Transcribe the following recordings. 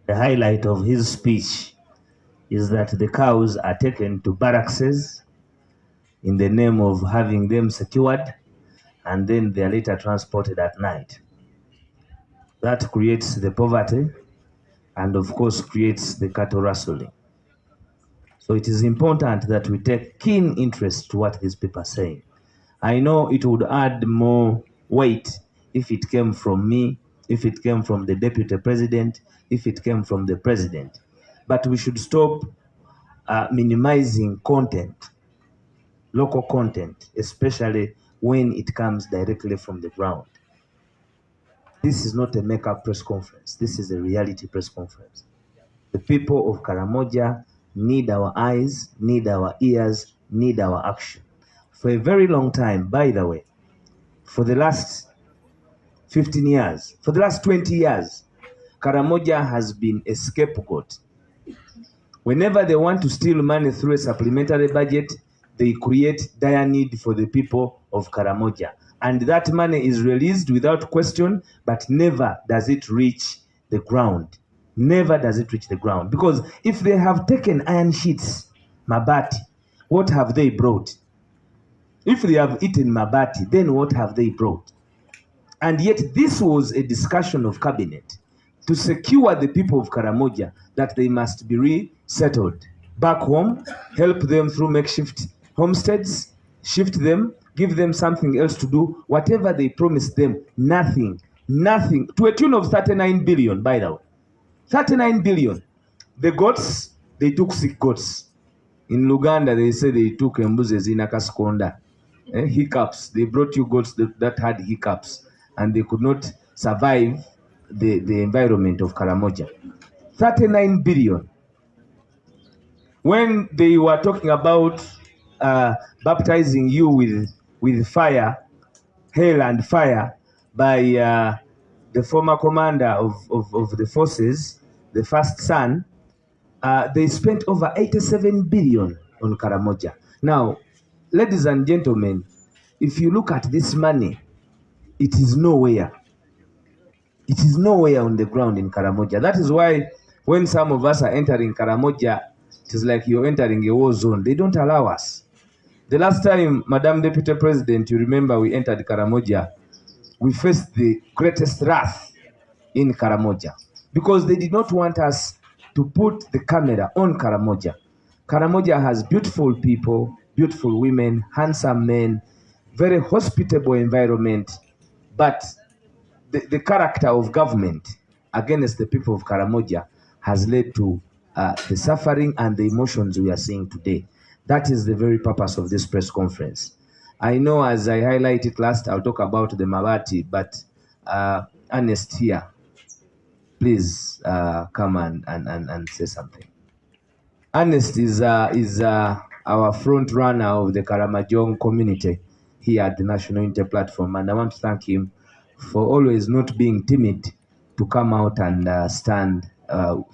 The highlight of his speech is that the cows are taken to barracks in the name of having them secured, and then they are later transported at night. That creates the poverty and of course creates the cattle rustling. So it is important that we take keen interest to what these people are saying. I know it would add more weight if it came from me, if it came from the deputy president, if it came from the president. But we should stop minimizing content, local content, especially when it comes directly from the ground. This is not a make-up press conference. This is a reality press conference. The people of Karamoja need our eyes, need our ears, need our action. For a very long time, by the way, for the last 15 years, for the last 20 years, Karamoja has been a scapegoat. Whenever they want to steal money through a supplementary budget, they create dire need for the people of Karamoja. And that money is released without question, but never does it reach the ground. Never does it reach the ground. Because if they have taken iron sheets, Mabati, what have they brought? If they have eaten Mabati, then what have they brought? And yet this was a discussion of cabinet to secure the people of Karamoja that they must be resettled back home, help them through makeshift homesteads, shift them, give them something else to do, whatever they promised them, nothing, to a tune of 39 billion, by the way. 39 billion. The goats, they took sick goats. In Luganda, they say they took embuzes in Akaskonda. Hiccups. They brought you goats that had hiccups, and they could not survive the environment of Karamoja. 39 billion. When they were talking about baptizing you with fire, hail and fire, by the former commander of the forces, the first son, they spent over 87 billion on Karamoja. Now, ladies and gentlemen, if you look at this money, it is nowhere. It is nowhere on the ground in Karamoja. That is why when some of us are entering Karamoja, it is like you're entering a war zone. They don't allow us. The last time, Madam Deputy President, you remember we entered Karamoja, we faced the greatest wrath in Karamoja because they did not want us to put the camera on Karamoja. Karamoja has beautiful people, beautiful women, handsome men, very hospitable environment, but the character of government against the people of Karamoja has led to the suffering and the emotions we are seeing today. That is the very purpose of this press conference. I know as I highlighted last, I'll talk about the Mabati, but Ernest here, please come and say something. Ernest is our front runner of the Karamojong community here at the National Unity Platform, and I want to thank him for always not being timid to come out and stand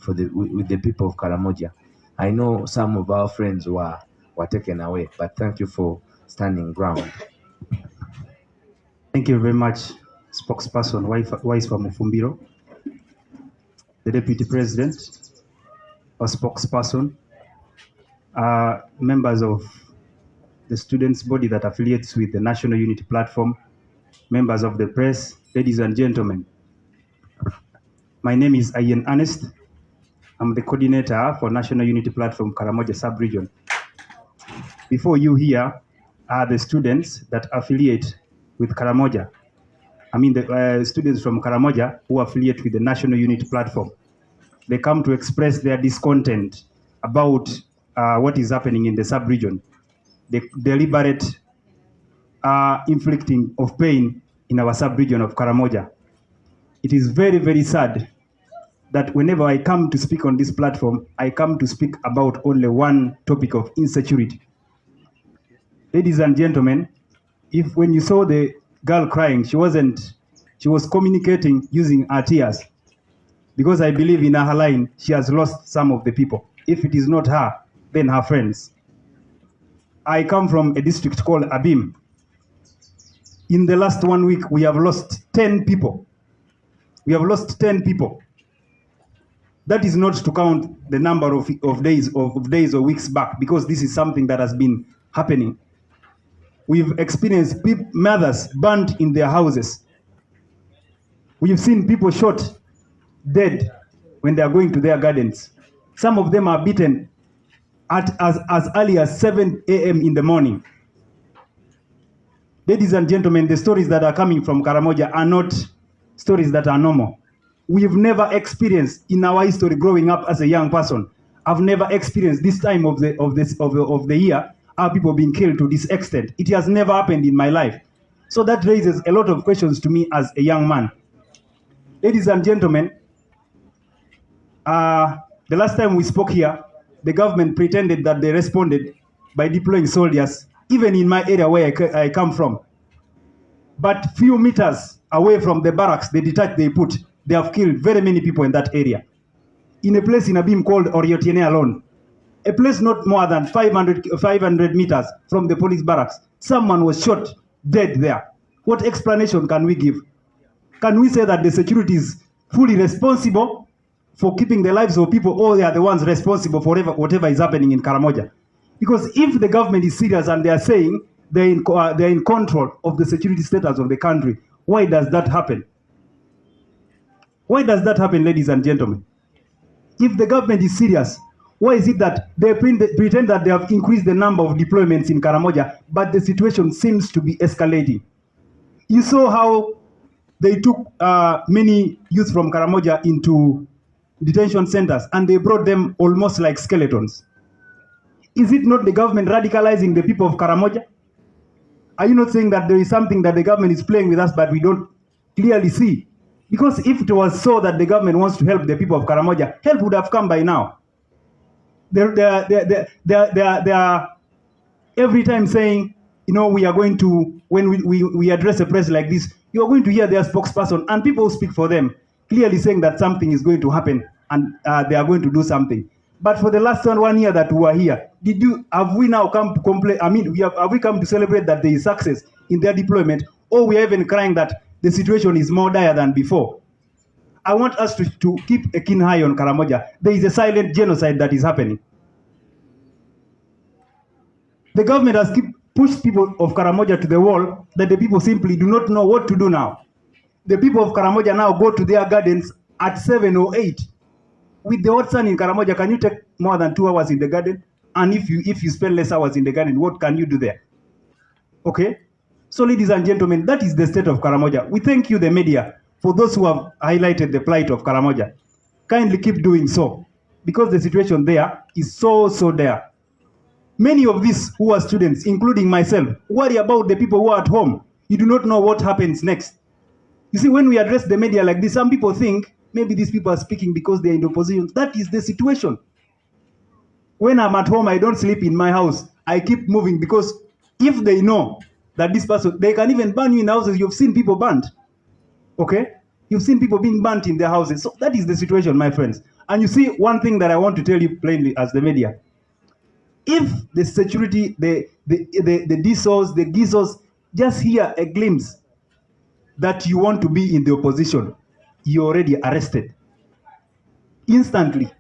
with the people of Karamoja. I know some of our friends were taken away, but thank you for standing ground. Thank you very much, spokesperson Waiswa Mufumbiro, the Deputy President, our spokesperson, members of the students' body that affiliates with the National Unity Platform, members of the press, ladies and gentlemen. My name is Ian Ernest. I'm the coordinator for National Unity Platform Karamoja Sub-Region. Before you here are the students that affiliate with Karamoja. I mean the students from Karamoja who affiliate with the National Unity Platform. They come to express their discontent about what is happening in the sub-region. The deliberate inflicting of pain in our sub-region of Karamoja. It is very, very sad that whenever I come to speak on this platform, I come to speak about only one topic of insecurity. Ladies and gentlemen, when you saw the girl crying, she was communicating using her tears, because I believe in her line, she has lost some of the people. If it is not her, then her friends. I come from a district called Abim. In the last 1 week, we have lost 10 people. We have lost 10 people. That is not to count the number of days or weeks back, because this is something that has been happening. We've experienced mothers burnt in their houses. We've seen people shot dead when they are going to their gardens. Some of them are beaten at as early as 7 a.m. in the morning. Ladies and gentlemen, the stories that are coming from Karamoja are not stories that are normal. We've never experienced in our history growing up as a young person. I've never experienced this time of the year our people being killed to this extent. It has never happened in my life. So that raises a lot of questions to me as a young man. Ladies and gentlemen, the last time we spoke here, the government pretended that they responded by deploying soldiers, even in my area where I come from. But few meters away from the barracks, they have killed very many people in that area. In a place in Abim called Oriotiene alone, a place not more than 500 meters from the police barracks, someone was shot dead there. What explanation can we give? Can we say that the security is fully responsible for keeping the lives of people, or they are the ones responsible for whatever is happening in Karamoja? Because if the government is serious and they are saying they're in control of the security status of the country, why does that happen? Why does that happen, ladies and gentlemen? If the government is serious, why is it that they pretend that they have increased the number of deployments in Karamoja, but the situation seems to be escalating? You saw how they took many youth from Karamoja into detention centers and they brought them almost like skeletons. Is it not the government radicalizing the people of Karamoja? Are you not saying that there is something that the government is playing with us but we don't clearly see? Because if it was so that the government wants to help the people of Karamoja, help would have come by now. They are every time saying, you know, we are going to, when we address a press like this, you are going to hear their spokesperson and people who speak for them clearly saying that something is going to happen and they are going to do something. But for the last 1 year that we are here, have we now come to complain? I mean, have we come to celebrate that there is success in their deployment, or we are even crying that the situation is more dire than before? I want us to keep a keen eye on Karamoja. There is a silent genocide that is happening. The government has pushed people of Karamoja to the wall that the people simply do not know what to do now. The people of Karamoja now go to their gardens at 7 or 8. With the hot sun in Karamoja, can you take more than 2 hours in the garden? And if you spend less hours in the garden, what can you do there? Okay? So ladies and gentlemen, that is the state of Karamoja. We thank you, the media, for those who have highlighted the plight of Karamoja. Kindly keep doing so, because the situation there is so dire. Many of these who are students, including myself, worry about the people who are at home. You do not know what happens next. You see, when we address the media like this, some people think maybe these people are speaking because they are in the opposition. That is the situation. When I'm at home, I don't sleep in my house. I keep moving, because if they know that this person, they can even burn you in houses. You've seen people burnt. Okay? You've seen people being burnt in their houses. So that is the situation, my friends. And you see, one thing that I want to tell you plainly as the media, if the security, the DSOs, the GISOs, just hear a glimpse that you want to be in the opposition, you're already arrested instantly.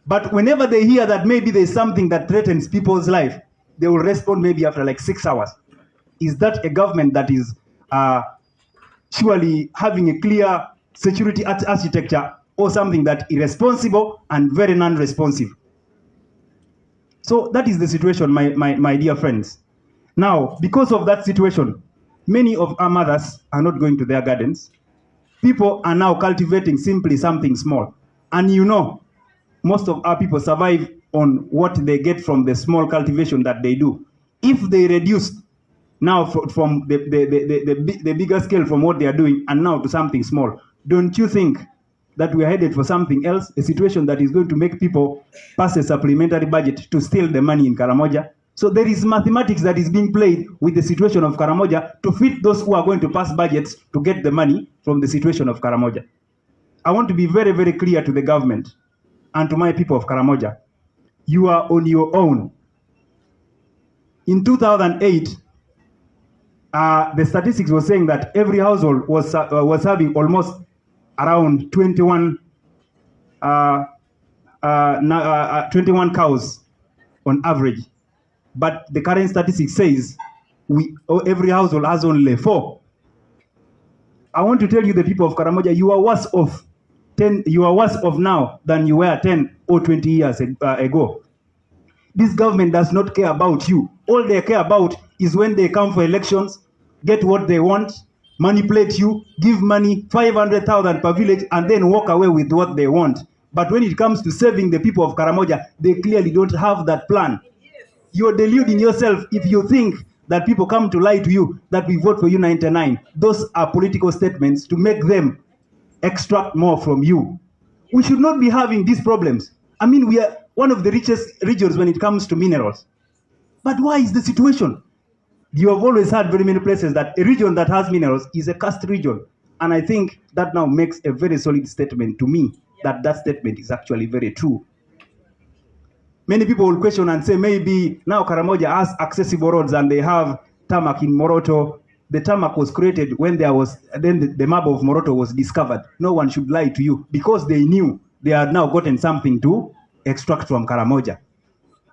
But whenever they hear that maybe there's something that threatens people's life, they will respond maybe after like 6 hours. Is that a government that is surely having a clear security architecture, or something that is irresponsible and very non-responsive? So that is the situation, my dear friends. Now, because of that situation, many of our mothers are not going to their gardens. People are now cultivating simply something small. And you know, most of our people survive on what they get from the small cultivation that they do. If they reduce now from the bigger scale from what they are doing and now to something small, don't you think that we are headed for something else, a situation that is going to make people pass a supplementary budget to steal the money in Karamoja? So there is mathematics that is being played with the situation of Karamoja to fit those who are going to pass budgets to get the money from the situation of Karamoja. I want to be very, very clear to the government and to my people of Karamoja. You are on your own. In 2008, the statistics was saying that every household was having almost around 21 21 cows on average. But the current statistics says every household has only 4. I want to tell you, the people of Karamoja, you are worse off. You are worse off now than you were 10 or 20 years ago. This government does not care about you. All they care about is when they come for elections, get what they want, manipulate you, give money, 500,000 per village, and then walk away with what they want. But when it comes to saving the people of Karamoja, they clearly don't have that plan. You're deluding yourself if you think that people come to lie to you that we vote for you 99. Those are political statements to make them extract more from you. We should not be having these problems. I mean, we are one of the richest regions when it comes to minerals. But why is the situation? You have always had very many places that a region that has minerals is a cursed region. And I think that now makes a very solid statement to me that that statement is actually very true. Many people will question and say maybe now Karamoja has accessible roads and they have tarmac in Moroto. The tarmac was created when there was, then the map of Moroto was discovered. No one should lie to you because they knew they had now gotten something to extract from Karamoja.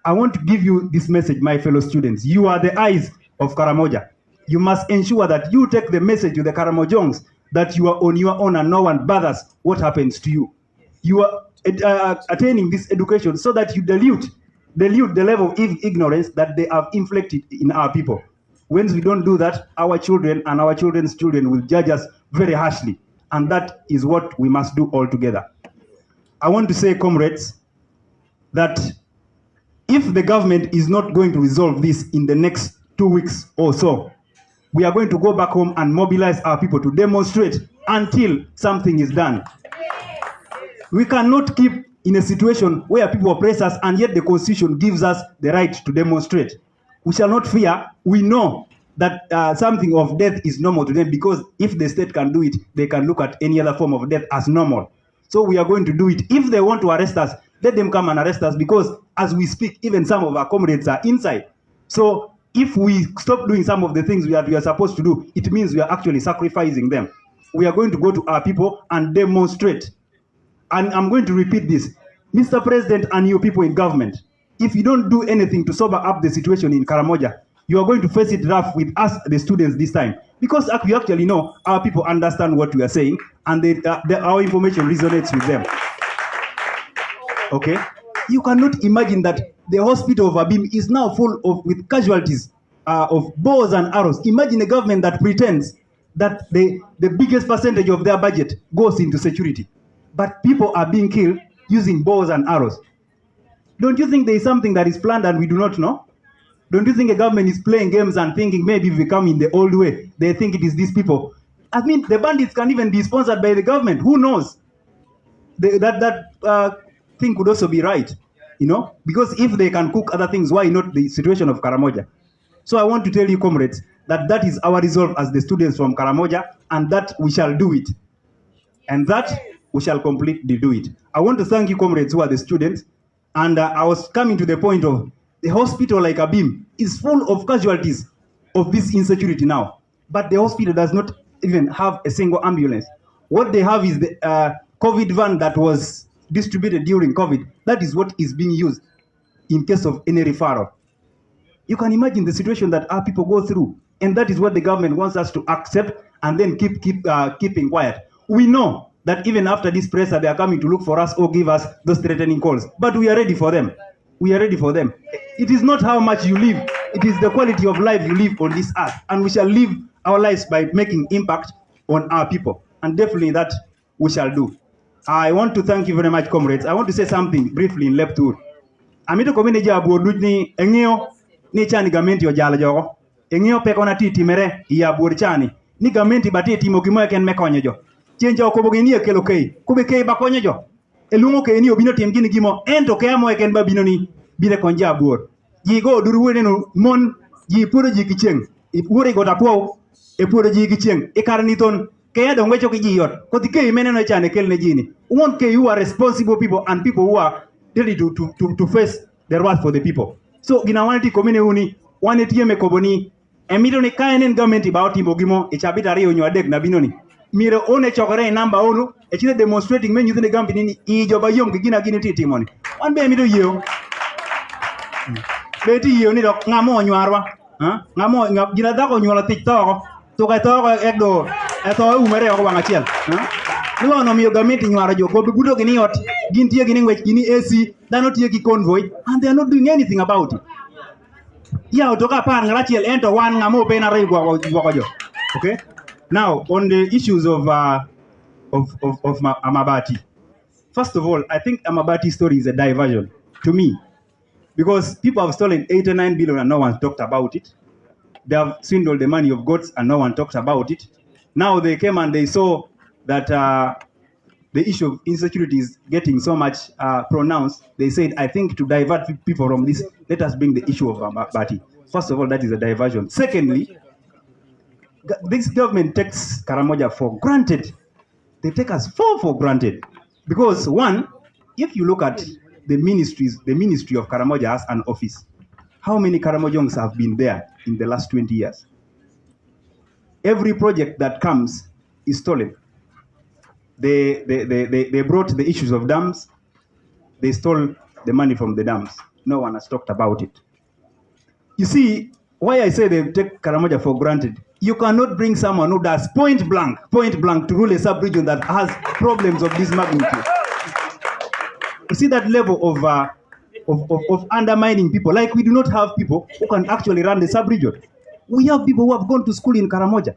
I want to give you this message, my fellow students. You are the eyes of Karamoja. You must ensure that you take the message to the Karamojongs that you are on your own and no one bothers what happens to you. You are attaining this education so that you dilute the level of ignorance that they have inflicted in our people. When we don't do that, our children and our children's children will judge us very harshly. And that is what we must do all together. I want to say, comrades, that if the government is not going to resolve this in the next 2 weeks or so, we are going to go back home and mobilize our people to demonstrate until something is done. We cannot keep in a situation where people oppress us and yet the Constitution gives us the right to demonstrate. We shall not fear. We know that something of death is normal to them, because if the state can do it, they can look at any other form of death as normal. So we are going to do it. If they want to arrest us, let them come and arrest us, because as we speak, even some of our comrades are inside. So if we stop doing some of the things we are supposed to do, it means we are actually sacrificing them. We are going to go to our people and demonstrate. And I'm going to repeat this. Mr. President and you people in government, if you don't do anything to sober up the situation in Karamoja, you are going to face it rough with us, the students, this time. Because we actually know our people understand what we are saying, and our information resonates with them. Okay? You cannot imagine that the hospital of Abim is now full with casualties of bows and arrows. Imagine a government that pretends that the biggest percentage of their budget goes into security. But people are being killed using bows and arrows. Don't you think there is something that is planned and we do not know? Don't you think a government is playing games and thinking maybe if we come in the old way, they think it is these people? I mean, the bandits can even be sponsored by the government. Who knows? That thing could also be right, you know? Because if they can cook other things, why not the situation of Karamoja? So I want to tell you, comrades, that is our resolve as the students from Karamoja, and that we shall do it. And that we shall completely do it. I want to thank you, comrades, who are the students. And I was coming to the point of the hospital like Abim is full of casualties of this insecurity now. But the hospital does not even have a single ambulance. What they have is the COVID van that was distributed during COVID. That is what is being used in case of any referral. You can imagine the situation that our people go through. And that is what the government wants us to accept and then keeping quiet. We know that even after this pressure, they are coming to look for us or give us those threatening calls. But we are ready for them. We are ready for them. It is not how much you live. It is the quality of life you live on this earth. And we shall live our lives by making impact on our people. And definitely that we shall do. I want to thank you very much, comrades. I want to say something briefly in Leptur. Amito komine jabu odujni engio ni chani gamenti o jala jogo. Engio pekona titi mere ya burchani. Ni gamenti bati timo gimoya ken mekonyo jo. Chenja okobogeni ekelo kei. Kube kei bakonyo jo. Elungo kei ni obino tim gini gimo. Ento kea mo eken babino ni bile konja buor. Jigo duruwe no mon ji puro ji kicheng. Ipure go tapuo e puro ji kicheng. E karniton kaya dongo choki ji yot. Koti kei mene no chane kel ne jini. Won't kei who are responsible people and people who are ready to face the wrath for the people. So ginawanti komine uni wane tieme koboni emito ni kaenen government about imbo gimo e chabita rio nyo adek na binoni. Mire one chokore namba onu Actually demonstrating men using the gambit in Ijoba Yom Gina Timoni. One baby to you. Betty, you need a Namo Nyarwa. Namo Ginadako, you are a TikTok. To get over Egdo. I thought Umere or Wangachel. No, no, you're meeting you are your go to Budo Giniot, Gintia Guinea, Guinea AC, they're not taking convoy, and they're not doing anything about it. Yeah, Toka Pan, Rachel, enter one Namo Pena Rego. Okay? Now, on the issues of Ebbaati. First of all, I think Ebbaati story is a diversion to me because people have stolen 89 billion and no one talked about it. They have swindled the money of gods and no one talked about it. Now they came and they saw that the issue of insecurity is getting so much pronounced. They said, I think to divert people from this, let us bring the issue of Ebbaati. First of all, that is a diversion. Secondly, this government takes Karamoja for granted. They take us for granted. Because one, if you look at the ministry of Karamoja has an office. How many Karamojons have been there in the last 20 years? Every project that comes is stolen. They brought the issues of dams. They stole the money from the dams. No one has talked about it. You see, why I say they take Karamoja for granted. You cannot bring someone who does point blank to rule a sub-region that has problems of this magnitude. You see that level of undermining people. Like we do not have people who can actually run the sub-region. We have people who have gone to school in Karamoja.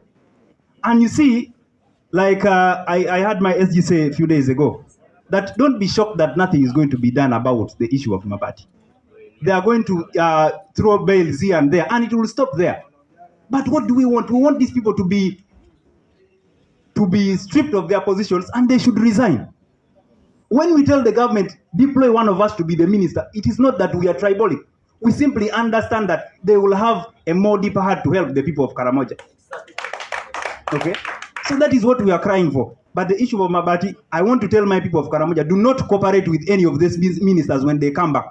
And you see, like I had my SG say a few days ago, that don't be shocked that nothing is going to be done about the issue of Ebbaati. They are going to throw bails here and there, and it will stop there. But what do we want? We want these people to be stripped of their positions, and they should resign. When we tell the government, deploy one of us to be the minister, it is not that we are tribalic. We simply understand that they will have a more deeper heart to help the people of Karamoja. Okay? So that is what we are crying for. But the issue of Ebbaati, I want to tell my people of Karamoja, do not cooperate with any of these ministers when they come back.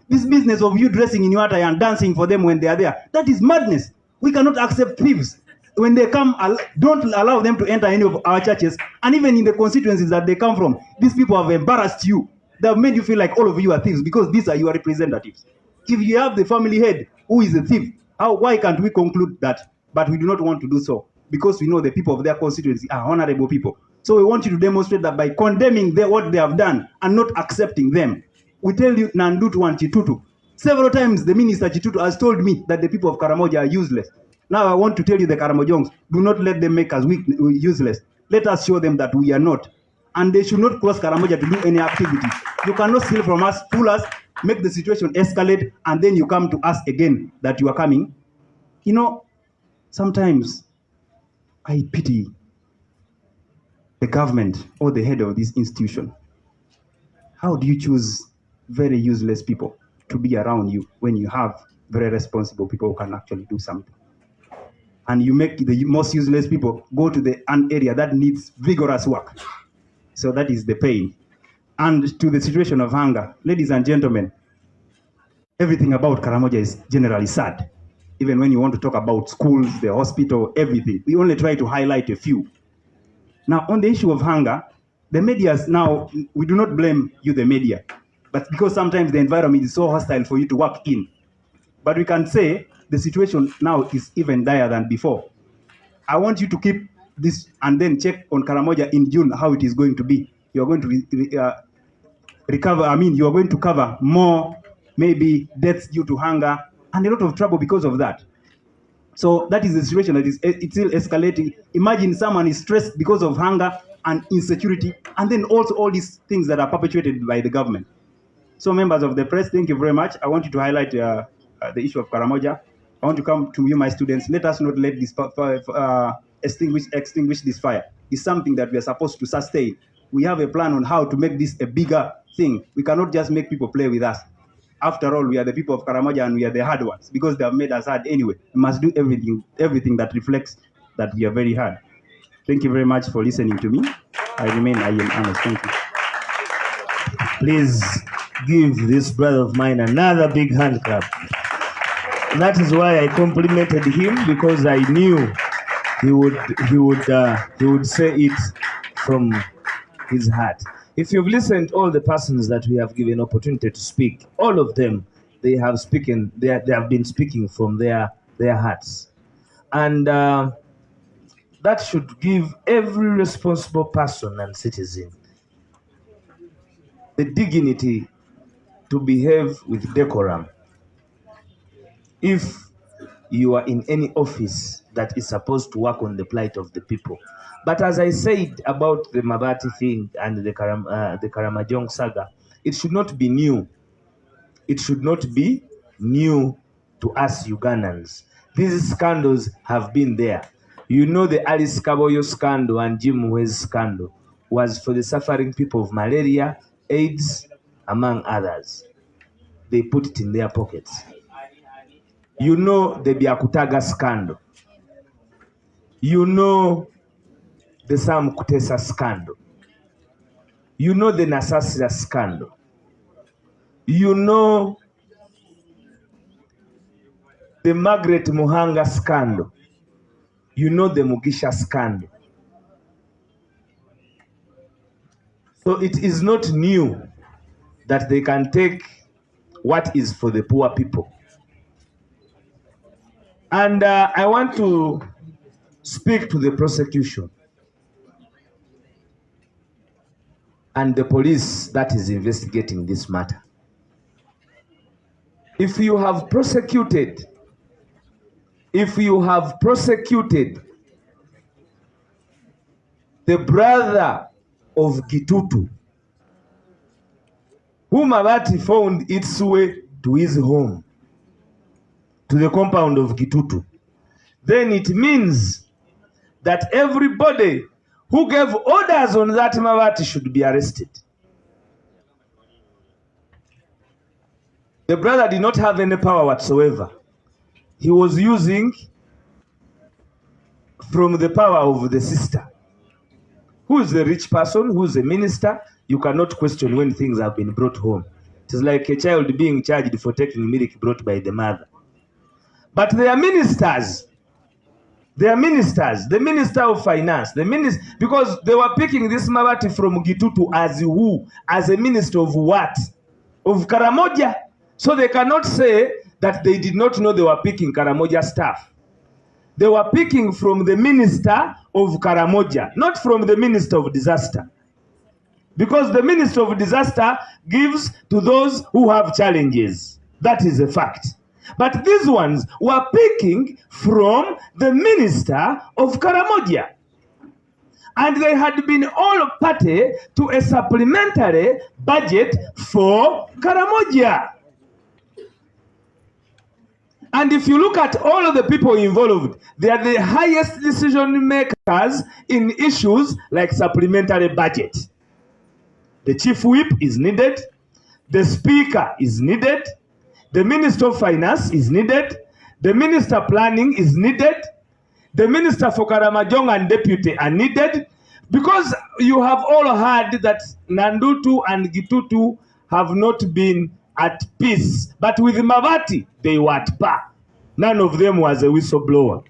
This business of you dressing in your attire and dancing for them when they are there, that is madness. We cannot accept thieves. When they come, don't allow them to enter any of our churches. And even in the constituencies that they come from, these people have embarrassed you. They have made you feel like all of you are thieves because these are your representatives. If you have the family head who is a thief, why can't we conclude that? But we do not want to do so because we know the people of their constituency are honorable people. So we want you to demonstrate that by condemning what they have done and not accepting them. We tell you, Nandutu and Chitutu. Several times the minister Chitutu has told me that the people of Karamoja are useless. Now I want to tell you the Karamojons, do not let them make us useless. Let us show them that we are not. And they should not cross Karamoja to do any activity. You cannot steal from us, fool us, make the situation escalate, and then you come to us again that you are coming. You know, sometimes I pity the government or the head of this institution. How do you choose very useless people to be around you when you have very responsible people who can actually do something? And you make the most useless people go to an area that needs vigorous work. So that is the pain. And to the situation of hunger, ladies and gentlemen, everything about Karamoja is generally sad. Even when you want to talk about schools, the hospital, everything, we only try to highlight a few. Now, on the issue of hunger, the media now, we do not blame you, the media, but because sometimes the environment is so hostile for you to work in. But we can say the situation now is even dire than before. I want you to keep this and then check on Karamoja in June how it is going to be. You are going to recover, you are going to cover more, maybe deaths due to hunger, and a lot of trouble because of that. So that is the situation that it's still escalating. Imagine someone is stressed because of hunger and insecurity, and then also all these things that are perpetuated by the government. So members of the press, thank you very much. I want you to highlight the issue of Karamoja. I want to come to you, my students. Let us not let this extinguish this fire. It's something that we are supposed to sustain. We have a plan on how to make this a bigger thing. We cannot just make people play with us. After all, we are the people of Karamoja and we are the hard ones because they have made us hard anyway. We must do everything that reflects that we are very hard. Thank you very much for listening to me. I am honest. Thank you. Please give this brother of mine another big hand clap. That is why I complimented him, because I knew he would say it from his heart. If you've listened, all the persons that we have given opportunity to speak, all of them, they have been speaking from their hearts. And that should give every responsible person and citizen the dignity to behave with decorum. If you are in any office that is supposed to work on the plight of the people. But as I said about the Mabati thing and the Karamajong saga, it should not be new. It should not be new to us Ugandans. These scandals have been there. You know, the Alice Kaboyo scandal and Jim Wes scandal was for the suffering people of malaria, AIDS, among others. They put it in their pockets. You know the Byakutaga scandal. You know the Sam Kutesa scandal. You know the Nasasira scandal. You know the Margaret Muhanga scandal. You know the Mugisha scandal. So it is not new that they can take what is for the poor people. And I want to speak to the prosecution and the police that is investigating this matter. If you have prosecuted the brother of Gitutu, whom Mabati found its way to his home, to the compound of Gitutu, then it means that everybody who gave orders on that Mabati should be arrested. The brother did not have any power whatsoever. He was using from the power of the sister. Who is the rich person? Who is the minister? You cannot question when things have been brought home. It is like a child being charged for taking milk brought by the mother. But they are ministers. The minister of finance, because they were picking this Mabati from Gitutu as who? As a minister of what? Of Karamoja. So they cannot say that they did not know they were picking Karamoja staff. They were picking from the minister of Karamoja, not from the minister of disaster. Because the minister of disaster gives to those who have challenges. That is a fact. But these ones were picking from the minister of Karamoja. And they had been all party to a supplementary budget for Karamoja. And if you look at all of the people involved, they are the highest decision makers in issues like supplementary budget. The chief whip is needed. The speaker is needed. The minister of finance is needed. The minister planning is needed. The minister for Karamajong and deputy are needed. Because you have all heard that Nandutu and Gitutu have not been at peace. But with Mabati, they were at par. None of them was a whistleblower.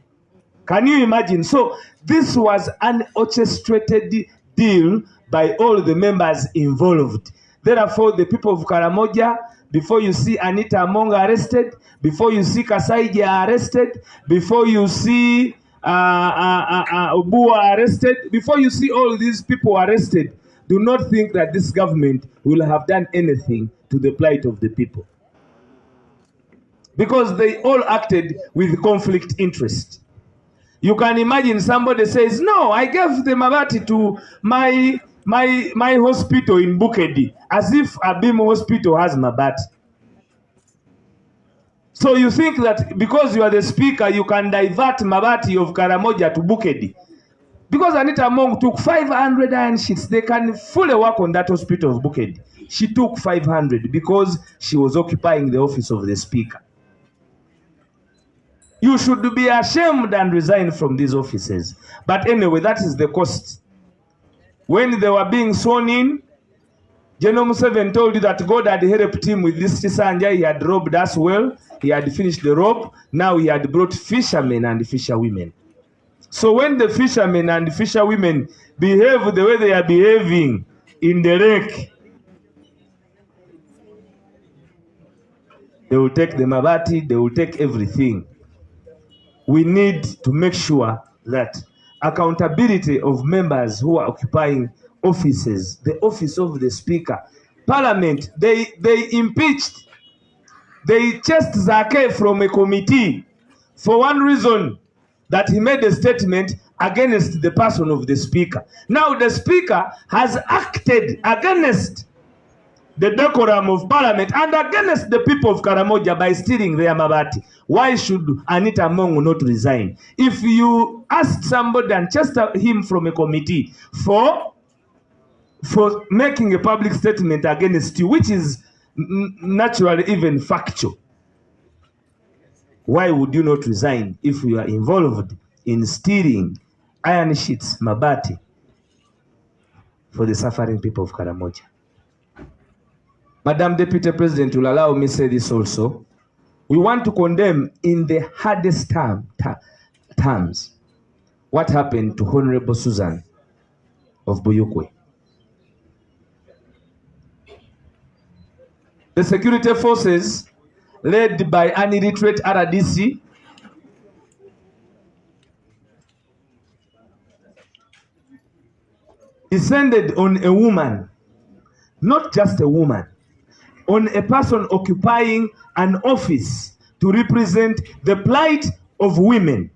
Can you imagine? So this was an orchestrated deal by all the members involved. Therefore, the people of Karamoja, before you see Anita Amonga arrested, before you see Kasaija arrested, before you see Obua arrested, before you see all these people arrested, do not think that this government will have done anything to the plight of the people. Because they all acted with conflict interest. You can imagine somebody says, no, I gave the Mabati to my hospital in Bukedi, as if Abim Hospital has Mabati. So you think that because you are the speaker, you can divert Mabati of Karamoja to Bukedi. Because Anita Among took 500 iron sheets, they can fully work on that hospital of Bukedi. She took 500 because she was occupying the office of the speaker. You should be ashamed and resign from these offices. But anyway, that is the cost. When they were being sworn in, General Museveni told you that God had helped him with this Tisanja. He had robbed us well. He had finished the robe. Now he had brought fishermen and fisherwomen. So when the fishermen and fisherwomen behave the way they are behaving, in the lake. They will take the mabati, they will take everything. We need to make sure that accountability of members who are occupying offices, the office of the Speaker, Parliament, they impeached, they chased Zake from a committee for one reason, that he made a statement against the person of the Speaker. Now the Speaker has acted against the decorum of Parliament and against the people of Karamoja by stealing their mabati. Why should Anita Mongu not resign? If you ask somebody and chased him from a committee for making a public statement against you, which is naturally even factual, why would you not resign if you are involved in stealing iron sheets, mabati, for the suffering people of Karamoja? Madam Deputy President, will allow me to say this also. We want to condemn in the hardest terms what happened to Honorable Susan of Buyukwe. The security forces, led by an illiterate RDC, descended on a woman, not just a woman, on a person occupying an office to represent the plight of women.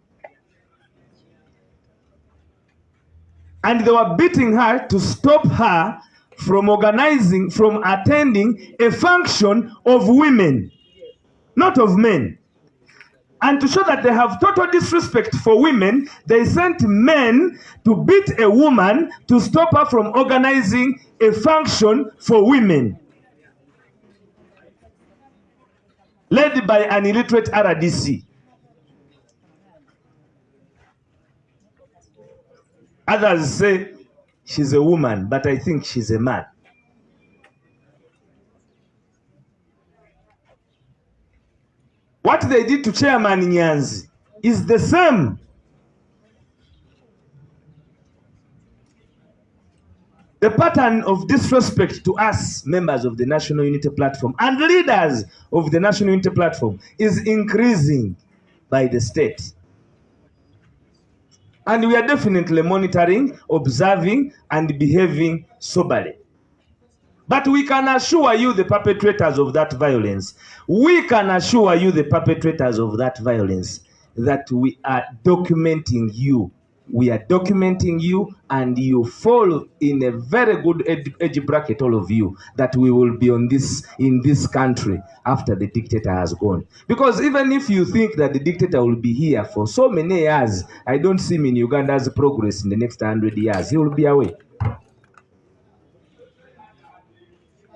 And they were beating her to stop her from organizing, from attending a function of women, not of men. And to show that they have total disrespect for women, they sent men to beat a woman to stop her from organizing a function for women, led by an illiterate RDC. Others say she's a woman, but I think she's a man. What they did to Chairman Nyanzi is the same. The pattern of disrespect to us, members of the National Unity Platform and leaders of the National Unity Platform, is increasing by the state. And we are definitely monitoring, observing, and behaving soberly. But we can assure you, the perpetrators of that violence, we can assure you, the perpetrators of that violence, that we are documenting you. We are documenting you, and you fall in a very good age bracket, all of you, that we will be on this, in this country after the dictator has gone. Because even if you think that the dictator will be here for so many years, I don't see him in Uganda's progress in the next 100 years. He will be away.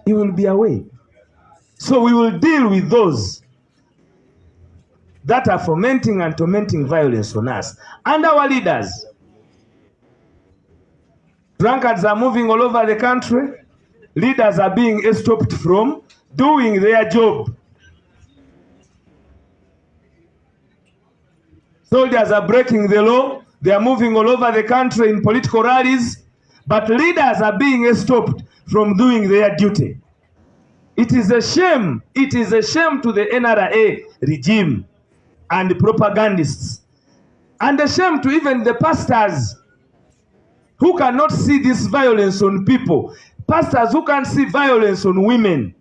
He will be away. So we will deal with those that are fomenting and tormenting violence on us and our leaders. Drunkards are moving all over the country. Leaders are being stopped from doing their job. Soldiers are breaking the law. They are moving all over the country in political rallies, but leaders are being stopped from doing their duty. It is a shame. It is a shame to the NRA regime and propagandists, and a shame to even the pastors who cannot see this violence on people, pastors who can see violence on women,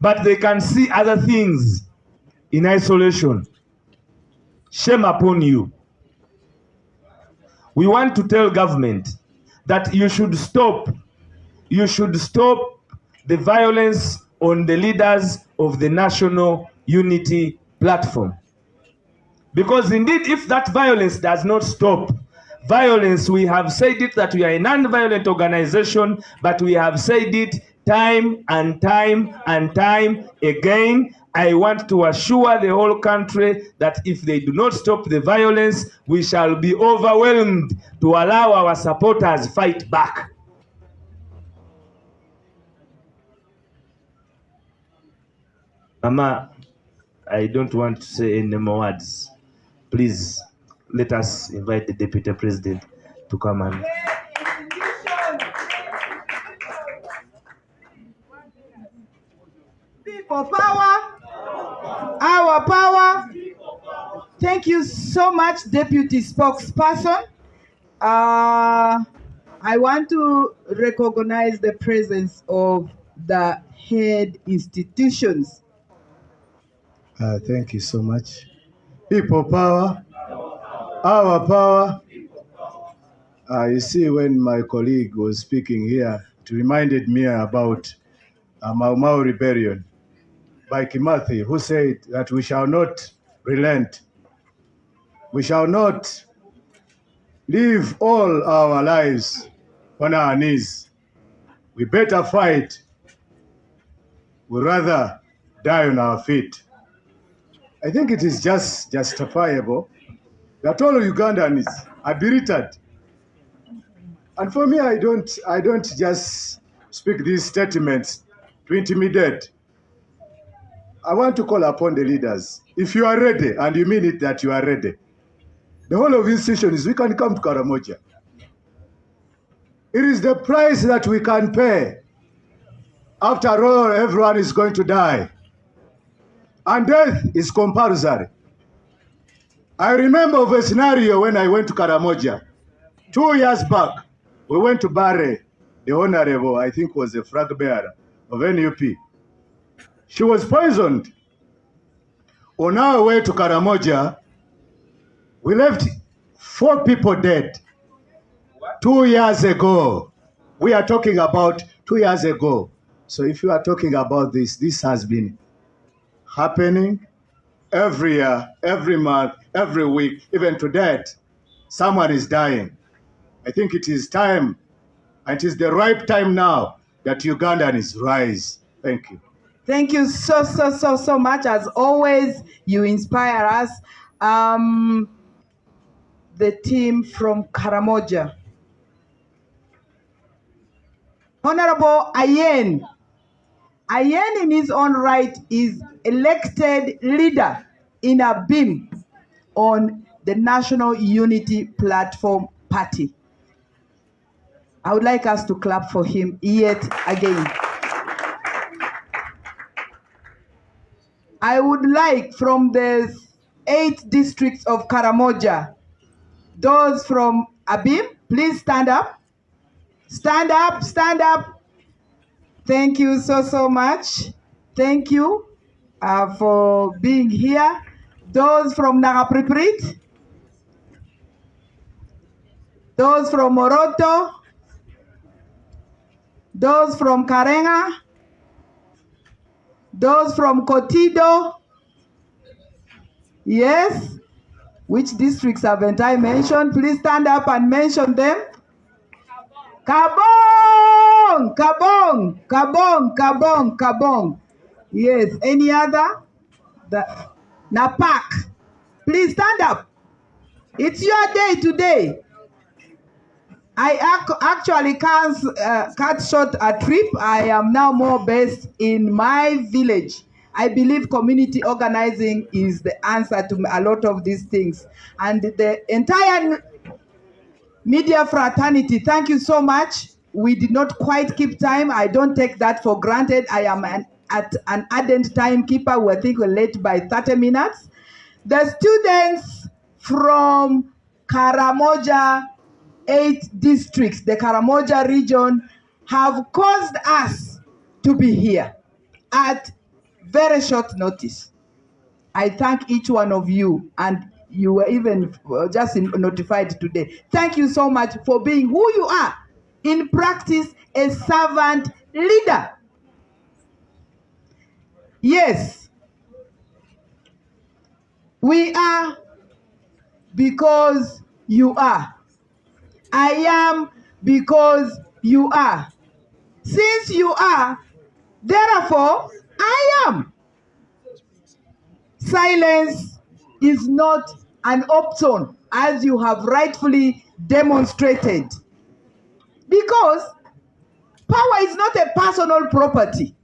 but they can see other things in isolation. Shame upon you. We want to tell government that you should stop the violence on the leaders of the National Unity Platform. Because indeed, if that violence does not stop, violence, we have said it that we are a non-violent organization, but we have said it time and time and time again. I want to assure the whole country that if they do not stop the violence, we shall be overwhelmed to allow our supporters fight back. Mama, I don't want to say any more words. Please, let us invite the Deputy President to come and... For power, our power. Thank you so much, Deputy Spokesperson. I want to recognize the presence of the head institutions. Thank you so much. People power, our power. You see, when my colleague was speaking here, it reminded me about Mau Mau Rebellion by Kimathi, who said that we shall not relent. We shall not live all our lives on our knees. We better fight. We rather die on our feet. I think it is just justifiable that all Ugandans are belittled. And for me, I don't just speak these statements to intimidate. I want to call upon the leaders. If you are ready, and you mean it that you are ready, the whole of institutions, we can come to Karamoja. It is the price that we can pay. After all, everyone is going to die. And death is compulsory. I remember of a scenario when I went to Karamoja. 2 years back, we went to bury the honorable, I think was the flag bearer of NUP. She was poisoned. On our way to Karamoja, we left 4 people dead. 2 years ago. We are talking about 2 years ago. So if you are talking about this has been happening every year, every month, every week, even to death. Someone is dying. I think it is time, and it is the right time now that Ugandans rise. Thank you. Thank you so much. As always, you inspire us. The team from Karamoja. Honorable Ayen. Ayen in his own right is elected leader in a BIM on the National Unity Platform Party. I would like us to clap for him yet again. I would like from the 8 districts of Karamoja, those from Abim, please stand up. Stand up, stand up. Thank you so much. Thank you for being here. Those from Nagapriprit, those from Moroto, those from Karenga, those from Kotido. Yes. Which districts haven't I mentioned? Please stand up and mention them. Kabong! Kabong! Kabong! Kabong! Kabong! Yes. Any other? Napak. Please stand up. It's your day today. I actually cut short a trip. I am now more based in my village. I believe community organizing is the answer to a lot of these things. And the entire media fraternity, thank you so much. We did not quite keep time. I don't take that for granted. I am an ardent timekeeper. I think we're late by 30 minutes. The students from Karamoja 8 districts, the Karamoja region, have caused us to be here at very short notice. I thank each one of you, and you were even just notified today. Thank you so much for being who you are, in practice, a servant leader. Yes, we are because you are. I am because you are. Since you are, therefore, I am. Silence is not an option, as you have rightfully demonstrated. Because power is not a personal property.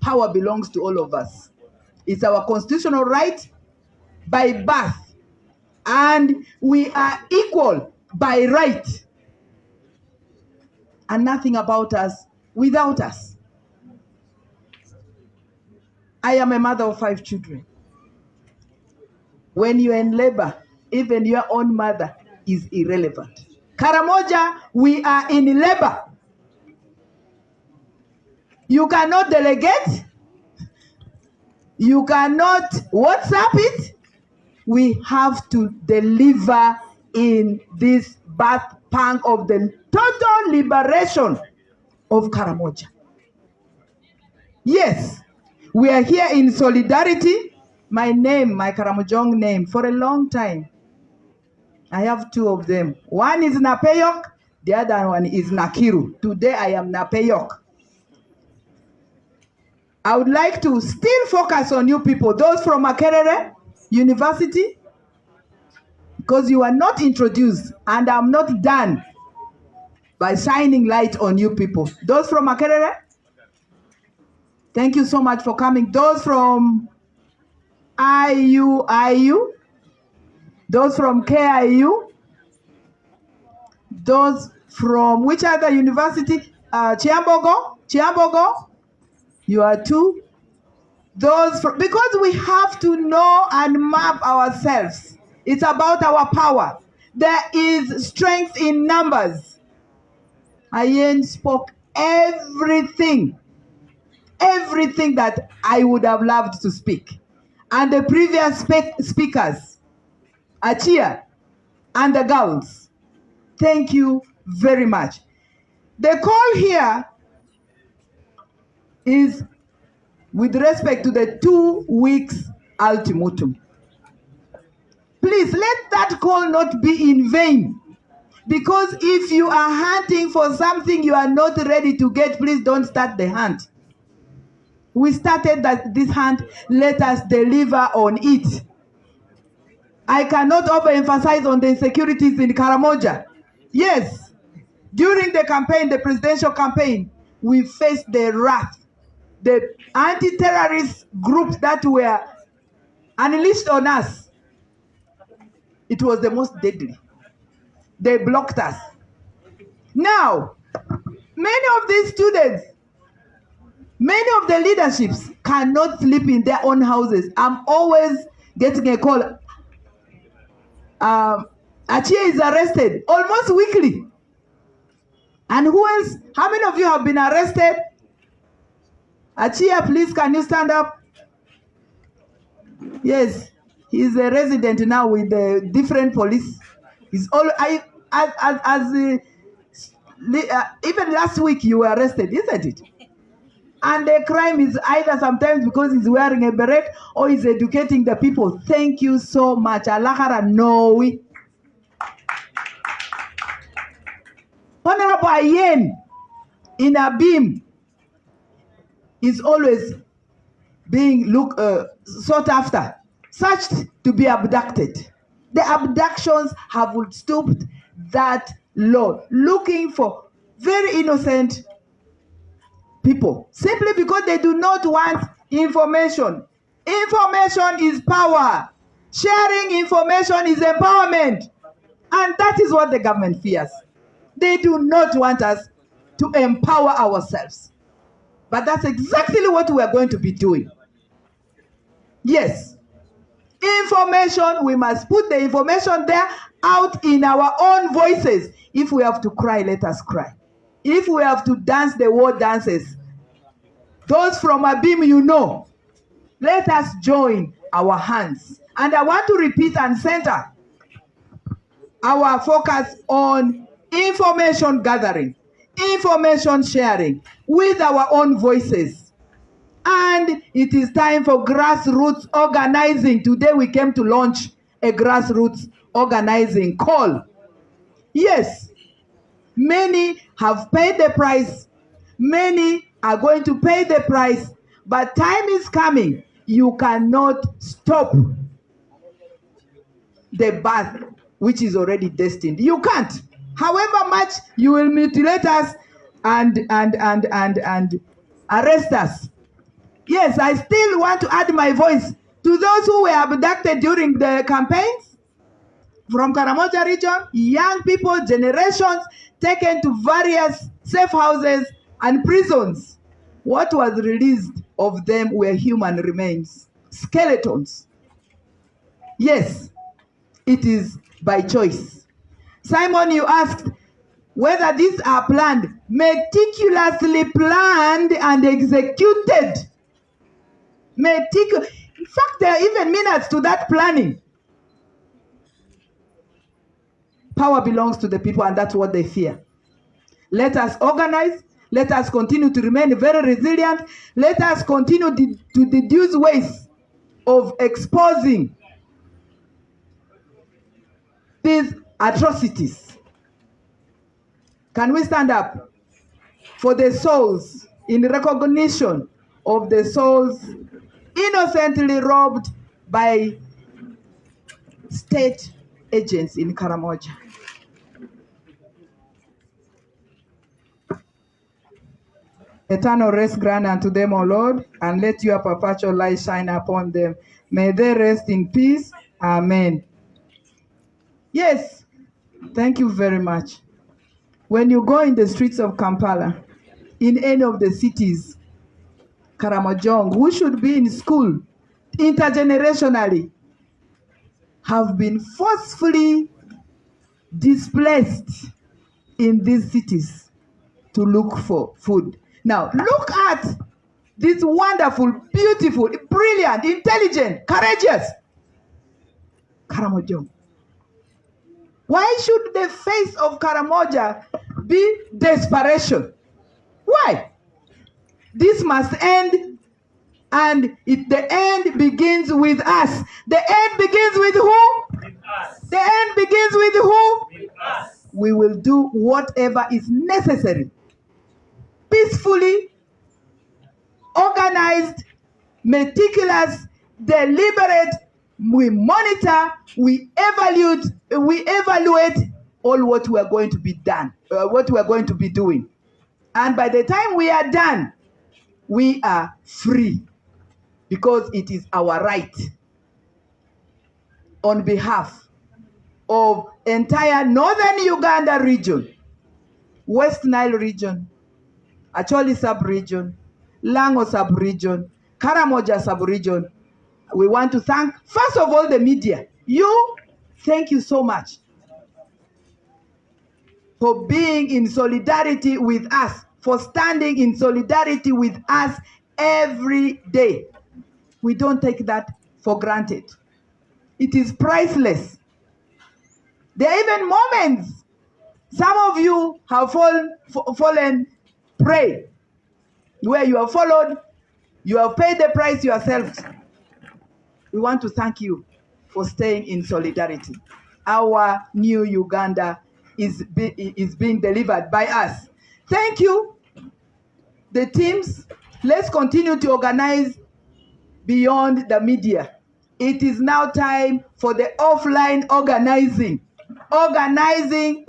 Power belongs to all of us. It's our constitutional right by birth. And we are equal by right. And nothing about us without us. I am a mother of 5 children. When you're in labor, even your own mother is irrelevant. Karamoja, we are in labor. You cannot delegate. You cannot WhatsApp it. We have to deliver in this birth pang of the total liberation of Karamoja. Yes, we are here in solidarity. My name, my Karamojong name, for a long time, I have 2 of them. One is Napeyok, the other one is Nakiru. Today I am Napeyok. I would like to still focus on you people, those from Makerere University, because you are not introduced and I'm not done by shining light on you people. Those from Makerere, thank you so much for coming. Those from IU, those from KIU, those from which other university? Chiambogo, you are 2. Those from, because we have to know and map ourselves. It's about our power. There is strength in numbers. Ayen spoke everything that I would have loved to speak. And the previous speakers, Achia and the girls, thank you very much. The call here is with respect to the 2 weeks ultimatum. Please let that call not be in vain. Because if you are hunting for something you are not ready to get, please don't start the hunt. We started this hunt, let us deliver on it. I cannot overemphasize on the insecurities in Karamoja. Yes, during the campaign, the presidential campaign, we faced the wrath, the anti-terrorist groups that were unleashed on us. It was the most deadly. They blocked us. Now, many of these students, many of the leaderships cannot sleep in their own houses. I'm always getting a call. Achie is arrested almost weekly. And who else? How many of you have been arrested? Achia, please, can you stand up? Yes, he's a resident now with the different police. He's all even last week you were arrested, isn't it? And the crime is either sometimes because he's wearing a beret or he's educating the people. Thank you so much. Alahara Nowi. Honorable Ayen in Abim is always being sought after, searched to be abducted. The abductions have stopped that law, looking for very innocent people, simply because they do not want information. Information is power. Sharing information is empowerment. And that is what the government fears. They do not want us to empower ourselves. But that's exactly what we are going to be doing. Yes. Information, we must put the information there out in our own voices. If we have to cry, let us cry. If we have to dance the war dances, those from Abim, you know, let us join our hands. And I want to repeat and center our focus on information gathering, information sharing with our own voices. And it is time for grassroots organizing. Today we came to launch a grassroots organizing call. Yes, many have paid the price. Many are going to pay the price. But time is coming. You cannot stop the birth which is already destined. You can't. However much you will mutilate us and arrest us. Yes, I still want to add my voice to those who were abducted during the campaigns from Karamoja region, young people, generations taken to various safe houses and prisons. What was released of them were human remains, skeletons. Yes, it is by choice. Simon, you asked whether these are planned, meticulously planned and executed. In fact, there are even minutes to that planning. Power belongs to the people, and that's what they fear. Let us organize. Let us continue to remain very resilient. Let us continue to deduce ways of exposing these atrocities. Can we stand up for the souls in recognition of the souls innocently robbed by state agents in Karamoja? Eternal rest grant unto them, O Lord, and let your perpetual light shine upon them. May they rest in peace. Amen. Yes, thank you very much. When you go in the streets of Kampala, in any of the cities, Karamojong, who should be in school intergenerationally, have been forcefully displaced in these cities to look for food. Now, look at this wonderful, beautiful, brilliant, intelligent, courageous Karamojong. Why should the face of Karamoja be desperation? Why? This must end, and the end begins with us. The end begins with who? With us. The end begins with who? With us. We will do whatever is necessary. Peacefully, organized, meticulous, deliberate. We monitor, we evaluate all what we are going to be done, what we are going to be doing. And by the time we are done, we are free, because it is our right on behalf of entire northern Uganda region, West Nile region, Acholi sub-region, Lango sub-region, Karamoja sub-region. We want to thank, first of all, the media. Thank you so much for being in solidarity with us, for standing in solidarity with us every day. We don't take that for granted. It is priceless. There are even moments some of you have fallen prey, where you have followed, you have paid the price yourselves. We want to thank you for staying in solidarity. Our new Uganda is being delivered by us. Thank you, the teams. Let's continue to organize beyond the media. It is now time for the offline organizing. Organizing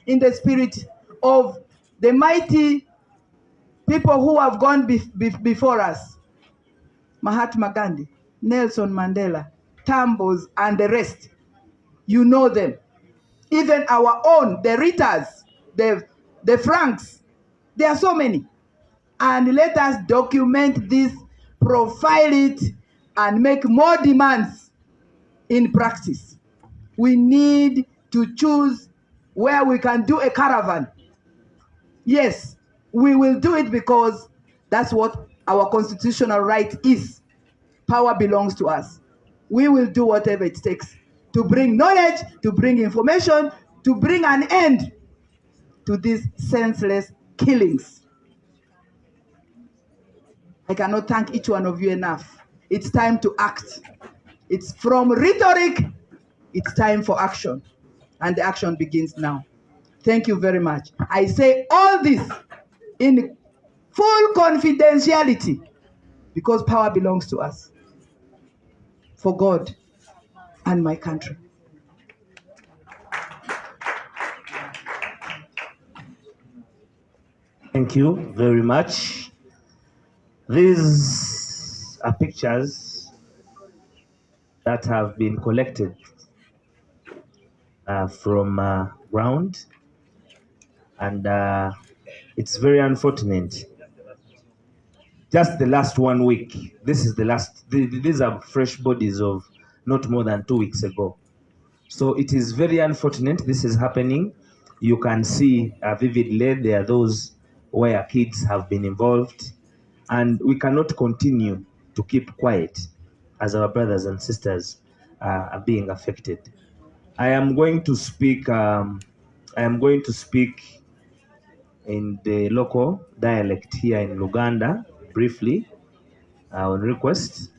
in the spirit of the mighty people who have gone before us. Mahatma Gandhi, Nelson Mandela, Tambos, and the rest. You know them. Even our own, the Ritas, the Franks. There are so many. And let us document this, profile it, and make more demands in practice. We need to choose where we can do a caravan. Yes, we will do it because that's what our constitutional right is. Power belongs to us. We will do whatever it takes to bring knowledge, to bring information, to bring an end to these senseless killings. I cannot thank each one of you enough. It's time to act. It's from rhetoric, it's time for action. And the action begins now. Thank you very much. I say all this in full confidentiality, because power belongs to us, for God and my country. Thank you very much. These are pictures that have been collected from ground, and It's very unfortunate. Just the last 1 week. This is the last. These are fresh bodies of not more than 2 weeks ago. So it is very unfortunate this is happening. You can see vividly there are those where kids have been involved, and we cannot continue to keep quiet as our brothers and sisters are being affected. I am going to speak in the local dialect here in Luganda briefly on request.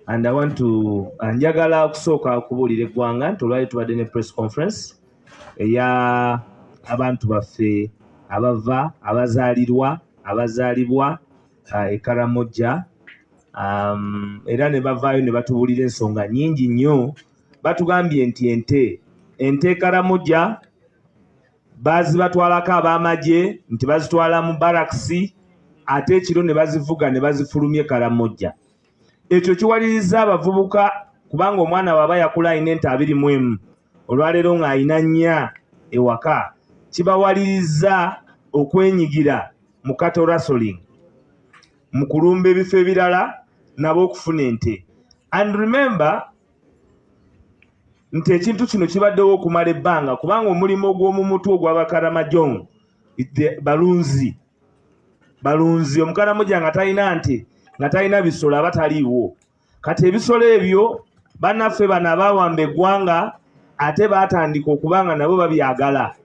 And I want to njagala okusooka okubuulira eggwanga nti olwali tubadde ne press conference eya abantu baffe abazaalibwa e Karamoja, era ne bavaayo ne batubuulira ensonga nnyingi nnyo. Batugambye nti ente Karamoja bazibatwalako ab'amagye nti bazitwala mu barakisi, ate ekiro ne bazivuga ne bazifulumye Karamoja. Ekyo kiwaliriza abavubuka kubanga omwana waba yakula alina ente 21 olwaleero ng'alina 4 ewaka, kibawaliriza okwenyigira mu cattle rustling, mu kulumba ebifo ebirala nabo okufuna ente. And remember nti ekintu kino kibaddewo okumala ebbanga kubanga omulimu ogw'omu mutwe ogw'Abakaramajong balunzi Omukaramoja nga talina nte nga talina bisolo abataliiwo. Kati ebisolo ebyo bannaffe bano abaawamba eggwanga ate baatandika okubanga nabo babyagala,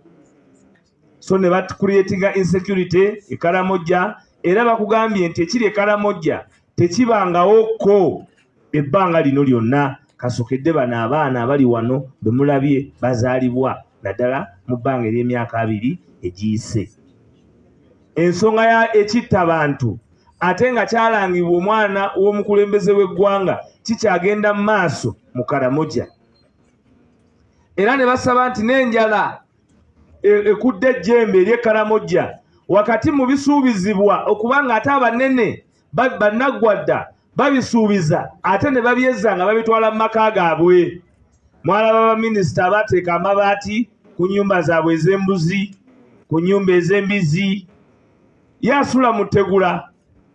so ne bacreatinga insecurity e Karamoja. Era bakugambye nti ekiri e Karamoja tekibangawoko ebbanga lino lyonna, kasokedde bano abaana abali wano be mulabye bazaalibwa naddala mu bbanga ery'emyaka 2 egiyise. Ensonga ya ekitta bantu ate nga kyalangibwa omwana w'omukulembeze w'eggwanga kikyagenda mu maaso mu Karamoja. Era ne basaba nti n'enjala ekudde ejjembe ery'e Karamoja wakati mu bisuubizibwa okubanga ate abanene bannaggwadda babisuubiza ate ne babyeza nga babitwala mu maka gaabwe. Mwalaba baminisita abateeka amabaati ku nnyumba zaabwe ez'embuzi, ku nnyumba ez'embizi. Yasula mutegula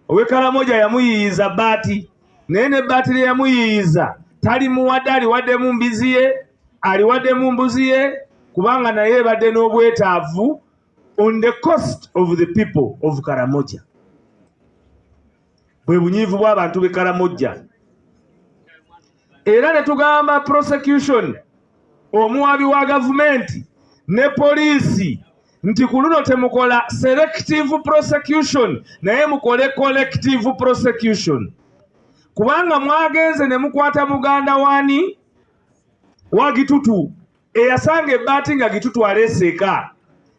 ow'e Karamoja yamuyiyiza bbaati, naye n'ebbaati lye yamuyiyiza talimuwadde, aliwaddemu mbizi ye, aliwaddemu mbuzi ye, kubanga naye ebadde n'obwetaavu on the cost of the people of Karamoja. Bwe bunyiivu bw'abantu b'e Karamoja. Era ne tugamba prosecution, omuwabi wa gavumenti ne poliisi nti ku luno temukola selective prosecution naye mukole collective prosecution, kubanga mwagenze ne mukwata muganda wani wa Gitutu eyasanga ebbaati nga Gitutu aleeseeka.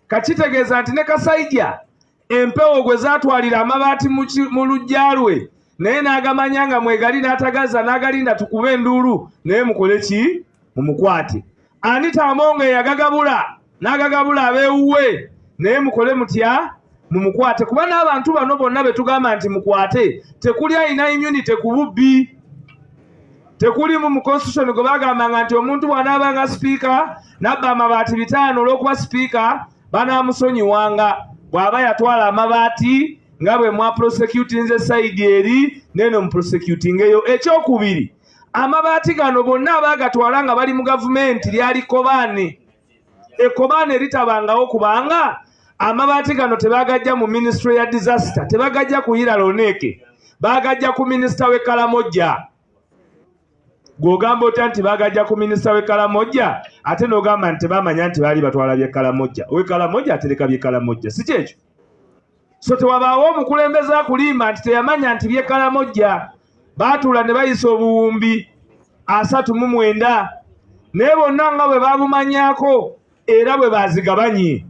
Kakitegeeza nti ne Kasaija empewo gwe zaatwalira amabaati mu luggya lwe naye n'agamanya nga mwegali n'atagaza n'agalinda tukube enduulu, naye mukole ki? Mumukwate. Anita Amonge yagagabula n'agagabula abeewuwe, naye mukole mutya? Mumukwate. Kuba n'abantu bano bonna be tugamba nti mukwate tekuli alina immunity ku bubbi, tekuli mu constitution gwe bagambanga nti omuntu bw'anaabanga sipiika nabba amabaati 5 olw'okuba sipiika banaamusonyiwanga bw'aba yatwala amabaati nga bwe mwa prosecutinze sayidi eri neno mu prosecutingeyo. Ekyokubiri, amabaati gano bonna abaagatwala nga bali mu gavumenti lyali Kobaane. Ekobaane litabangawo kubanga amabaati gano tebagajja mu ministry ya disaster, tebagajja ku Ira Loneke, bagajja ku minisita w'e Karamoja. Gw'ogamba otya nti bagajja ku minisita w'e Karamoja ate n'ogamba nti tebamanya nti baali batwala by'e Karamoja. Ow'e Karamoja atereka by'e Karamoja, si kyekyo? So tewabaawo omukulembeze akulimba nti teyamanya nti by'e Karamoja. Baatuula ne bayisa obuwumbi 39 naye bonna nga bwe babumanyaako era bwe bazigabanye,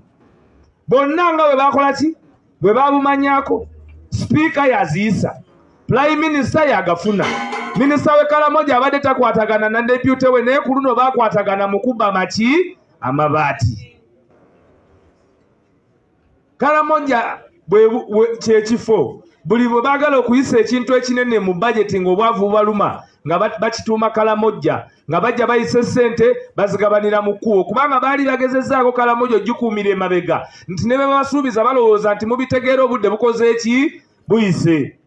bonna nga bwe bakola ki? Bwe babumanyaako. Sipiika yaziyisa, Prime Minister yagafuna, minisita w'e Karamoja abadde takwatagana na deputy we, naye ku luno baakwatagana mu kubba maki? Amabaati. Karamoja kyekifo buli bwe baagala okuyisa ekintu ekinene mu bajeti ng'obwavu bubaluma nga bakituuma kalamojja nga bajja bayisa essente bazigabanira mu kkubo kubanga baali bagezezzaako kalamojja ogikuumira emabega nti ne be babasuubiza balowooza nti mubitegeera obudde bukoze eki buyise.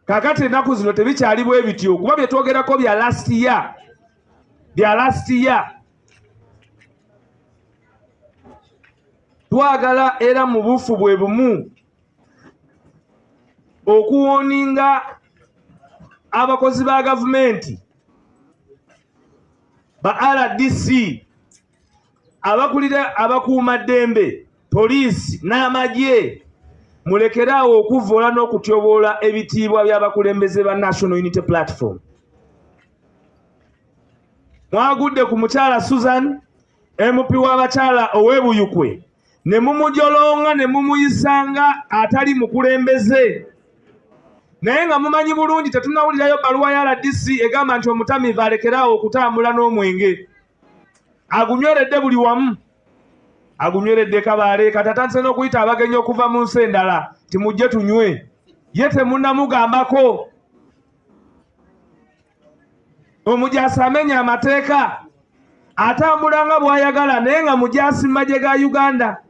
Kaakati ennaku zino tebikyali bwe bityo kuba bye twogerako bya last year. Twagala era mu bufu bwe bumu okuwoninga abakozi ba gavumenti ba RDC abakulira abakuumaddembe poliisi n'amagye mulekeraawo okuvoola n'okutyoboola ebitiibwa by'abakulembeze ba National Unity Platform. Mwagudde ku mukyala Susan MP w'abakyala ow'Ebuyukwe ne mumujolonga ne mumuyisanga atali mukulembeze naye nga mumanyi bulungi tetunawulirayo baluwa ya RDC egamba nti omutamiivu alekeraawo okutambula n'omwenge. Agunyweredde buli wamu, agunyweredde Kabaale kati atandise n'okuyita abagenyi okuva mu nsi endala ti mujje tunywe ye temunnamugambako. Omujaasi amenya amateeka atambula nga bw'ayagala naye nga mujaasi mu magye ga Uganda.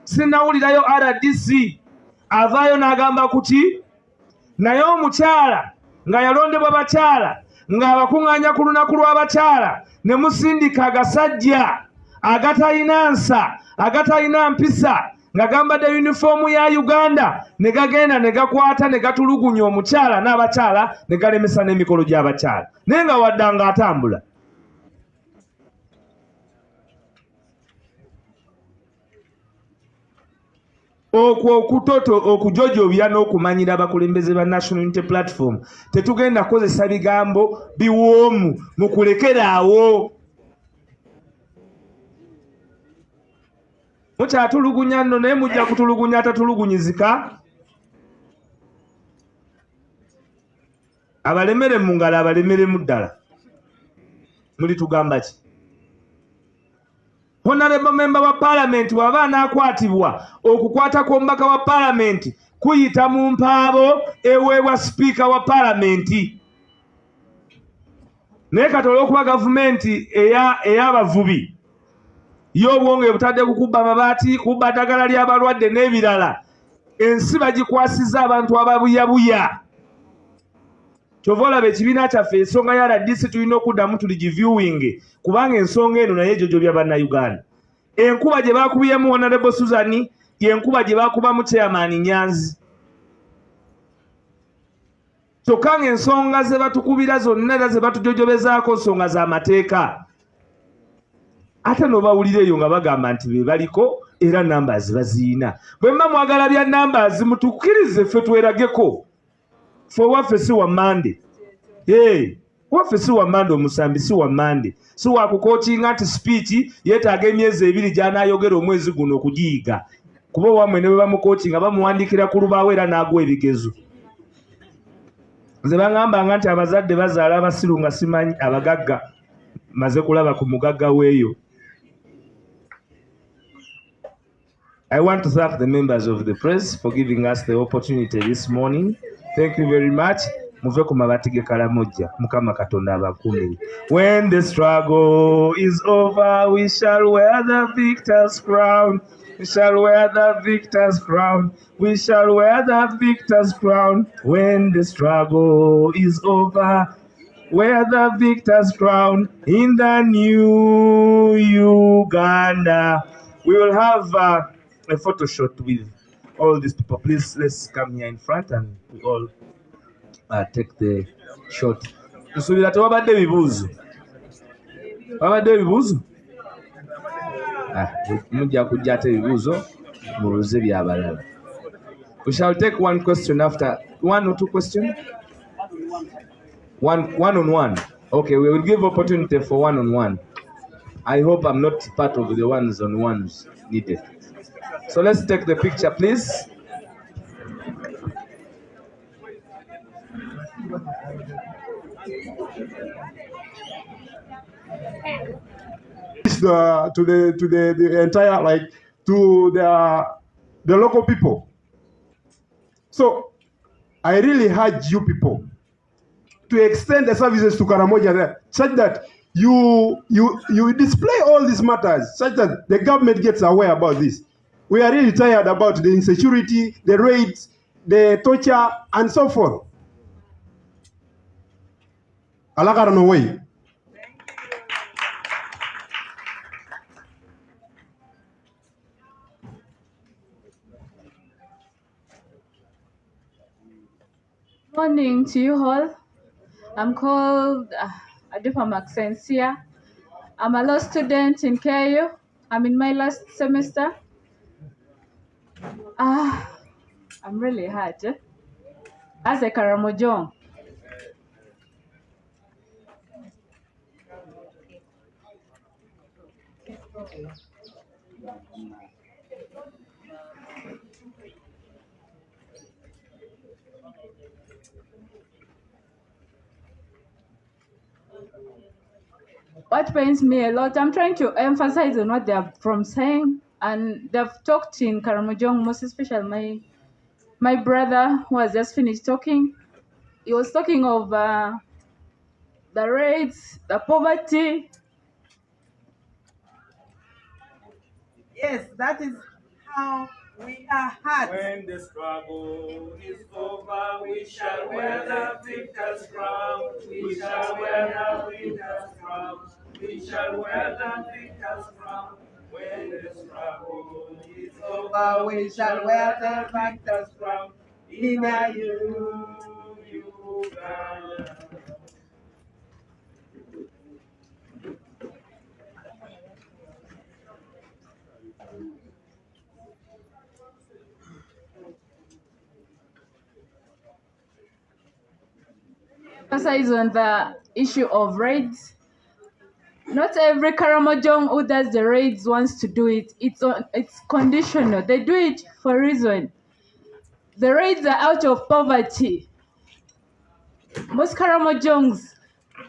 Sinnawulirayo RDC avaayo n'agamba kuki naye omukyala nga yalondebwa bakyala ng'abakuŋŋaanya ku lunaku lw'abakyala ne musindika agasajja agatalina nsa agatalina mpisa nga gambadde yunifoomu ya Uganda ne gagenda ne gakwata ne gatulugunya omukyala n'abakyala ne galemesa n'emikolo gy'abakyala naye nga waddanga atambula. Okwo okutoto okujojobya n'okumanyira abakulembeze ba National Unity Platform tetugenda kukozesa bigambo biwoomu mu kulekeraawo. Mukyatulugunya nno naye mujja kutulugunya atatulugunyizika. Abalemere mu ngalo abalemeremu ddala mulitugamba ki? Honorable member wa parliament waba anaakwatibwa okukwata kw'omubaka wa parliament kuyita mu mpaabo eweebwa speaker wa parliament. Naye kati olw'okuba gavumenti ey'abavubi y'obwonge butadde kukuba amabaati kubba ddagala ly'abalwadde n'ebirala ensi bagikwasiza abantu ababuyabuya. Kyova olaba ekibiina kyaffe ensonga ya RDC tulina okuddamu tuligiviewing kubanga ensonga eno naye ejojobya bannayuganda. Enkuba gye baakubiyemu Honorable Susan y'enkuba gye baakubamu Chairman Nyanzi. Kyokka ng'ensonga ze batukubira zonna era ze batujojobezaako nsonga z'amateeka. Ate n'obawulira eyo nga bagamba nti be baliko era numbers baziina. Bwe mba mwagala bya numbers mutukkirize ffe twerageko. Ffe waffe si wa Mande. Waffe si wa Mande, omusambi si wa Mande. Si wa kukookinga nti speech yeetaaga emyezi 2 gy'anaayogera omwezi guno okugiyiga. Kuba wammwe ne bwe bamukookinga bamuwandiikira ku lubaawo era n'agwa ebigezo. Nze bangambanga nti abazadde bazaala abasiru nga simanyi abagagga. Maze kulaba ku mugagga weeyo. I want to thank the members of the press for giving us the opportunity this morning. Thank you very much. Muve ku mabaati ge Kalamojja. Mukama Katonda abakuumire. When the struggle is over, we shall wear the victor's crown. We shall wear the victor's crown. We shall wear the victor's crown. When the struggle is over, wear the victor's crown in the new Uganda. We will have a photo shoot with all these people. Please, let's come here in front and we all take the shot. Tusubira tewabadde ebibuuzo. Wabadde ebibuuzo? Mujja kujja ate ebibuuzo mubuuze by'abalala. We shall take one question after one or two questions. One on one. Okay, we will give opportunity for one on one. I hope I'm not part of the ones on ones needed. So let's take the picture, please. To the entire to the local people. So I really urge you people to extend the services to Karamoja there, such that you display all these matters, such that the government gets aware about this. We are really tired about the insecurity, the raids, the torture, and so forth. Alagara no way. Morning to you all. I'm called Adipa Maxensia. I'm a law student in KU. I'm in my last semester. I'm really hurt. As a Karamojong. What pains me a lot, I'm trying to emphasize on what they're from saying, and they've talked in Karamojong, most especially my brother who has just finished talking. He was talking of the raids, the poverty. Yes, that is how we are hurt. When the struggle is over, we shall wear the victor's crown. We shall wear the victor's crown. We shall wear the victor's crown. When the struggle is over, We shall wear the victor's crown. in a Uganda. Emphasize on the issue of raids. Not every Karamojong who does the raids wants to do it. It's conditional. They do it for a reason. The raids are out of poverty. Most Karamojongs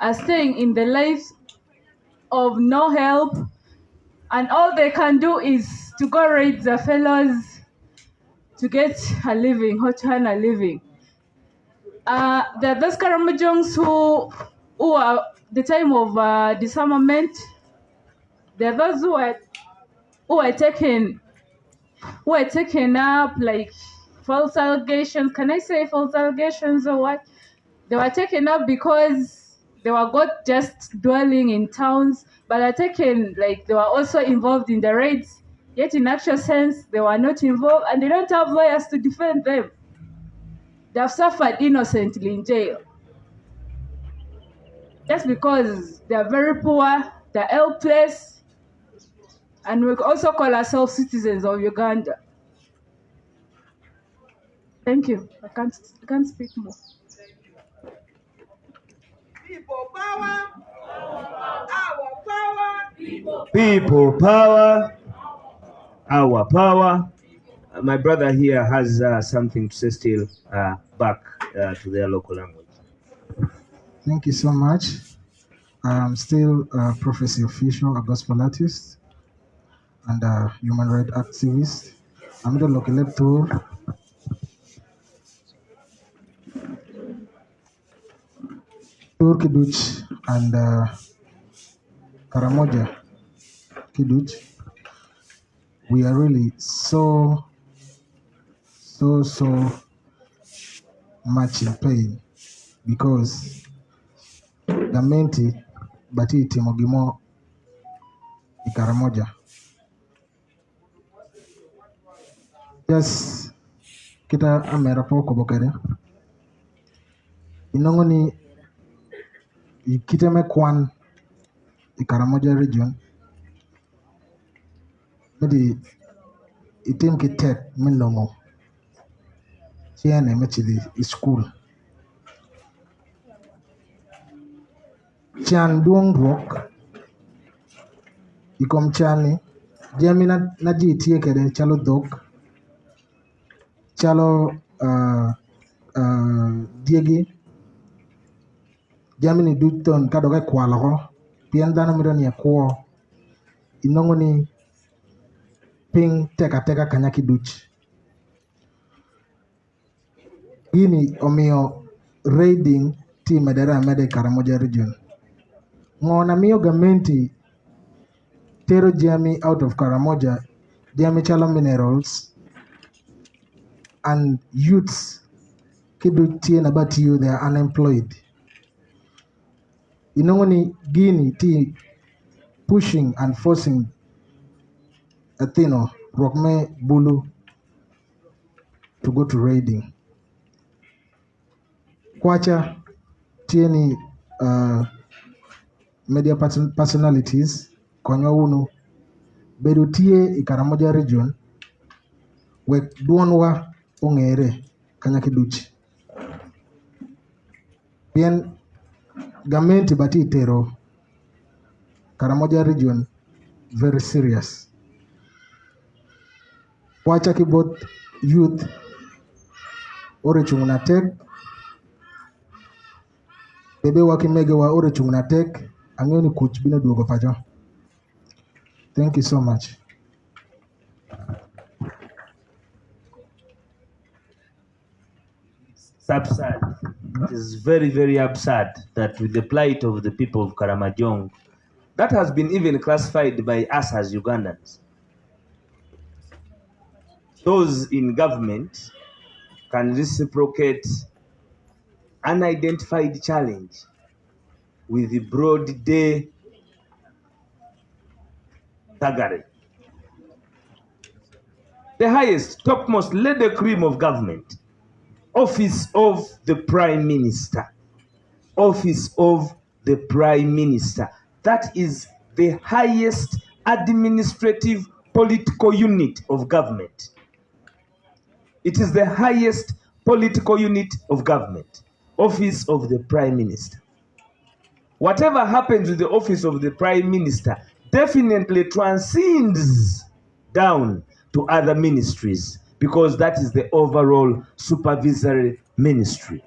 are staying in the lives of no help, and all they can do is to go raid their fellows to get a living, or to earn a living. There are those Karamojongs who are the time of disarmament. There are those who are taken up like false allegations. Can I say false allegations or what? They were taken up because they were not just dwelling in towns, but are taken like they were also involved in the raids. Yet in actual sense, they were not involved, and they don't have lawyers to defend them. They have suffered innocently in jail. Just because they are very poor, they're helpless, and we also call ourselves citizens of Uganda. Thank you. I can't speak more. People power, our power. People power, our power. My brother here has something to say still back to their local language. Thank you so much. I'm still a prophecy official, a gospel artist, and a human rights activist. I'm the local tour. Tour Kiduch and Karamoja Kiduch. We are really so much in pain because Gamenti Batiti Mogimo Karamoja. Yes, kita amerapo kobokere. Inongoni ikiteme kwan Karamoja region. Medi itim kitet minongo. Chiane mechidi school. Chan duong rock. Ikom chani. Jamina naji itie kede chalo dog. Chalo diegi. Jamini duton kadoga kwalago. Piandana mirani ya kuo. Inongoni ping teka kanyaki duch. Gini omio raiding team medera mede Karamoja region. Ngona mio gamenti tero jamii out of Karamoja, jamii chalo minerals and youths kidu tie na but you they are unemployed. Inongoni gini ti pushing and forcing Atheno Rokme Bulu to go to raiding. Kwacha tieni media personalities konyo unu bedo tie Karamoja region wek duonwa ongere kanyaki duch. Pien gamenti bati tero Karamoja region very serious. Kwacha ki both youth ore chunguna tek bebe wakimege wa ore chunguna tek angeni kuch bina duogo pajo. Thank you so much. It's absurd. It is very, very absurd that with the plight of the people of Karamojong, that has been even classified by us as Ugandans. Those in government can reciprocate unidentified challenge with the broad day thuggery. The highest, topmost, leader cream of government, office of the Prime Minister, office of the Prime Minister. That is the highest administrative political unit of government. It is the highest political unit of government, office of the Prime Minister. Whatever happens with the office of the Prime Minister definitely transcends down to other ministries because that is the overall supervisory ministry.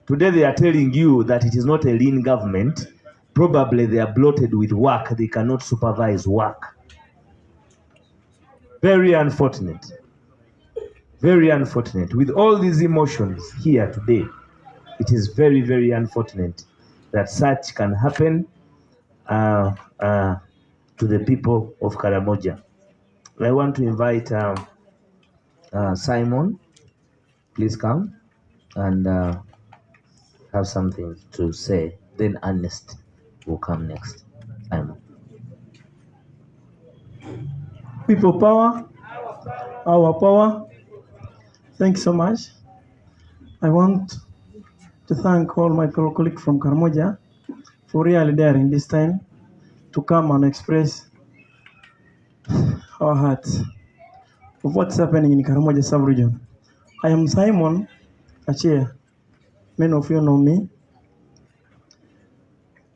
Today they are telling you that it is not a lean government. Probably they are bloated with work. They cannot supervise work. Very unfortunate. Very unfortunate. With all these emotions here today, it is very, very unfortunate that such can happen to the people of Karamoja. I want to invite Simon. Please come and have something to say. Then Ernest will come next. Simon. People power, our power. Thanks so much. I want to thank all my colleagues from Karamoja for really daring this time to come and express our hearts of what's happening in Karamoja sub-region. I am Simon Achia. Many of you know me.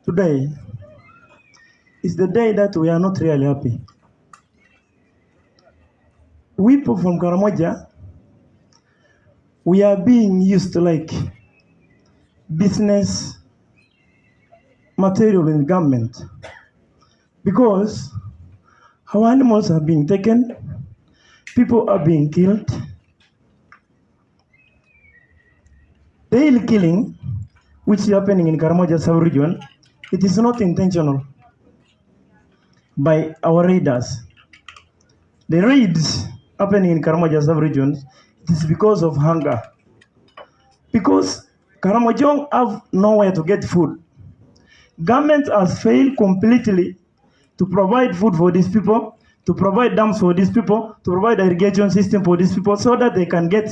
Today is the day that we are not really happy. We people from Karamoja, we are being used to like business material in government because our animals are being taken, people are being killed. Daily killing, which is happening in Karamoja sub-region, it is not intentional by our raiders. The raids happening in Karamoja sub-region, it is because of hunger. Because Karamojong have nowhere to get food. Government has failed completely to provide food for these people, to provide dams for these people, to provide irrigation system for these people so that they can get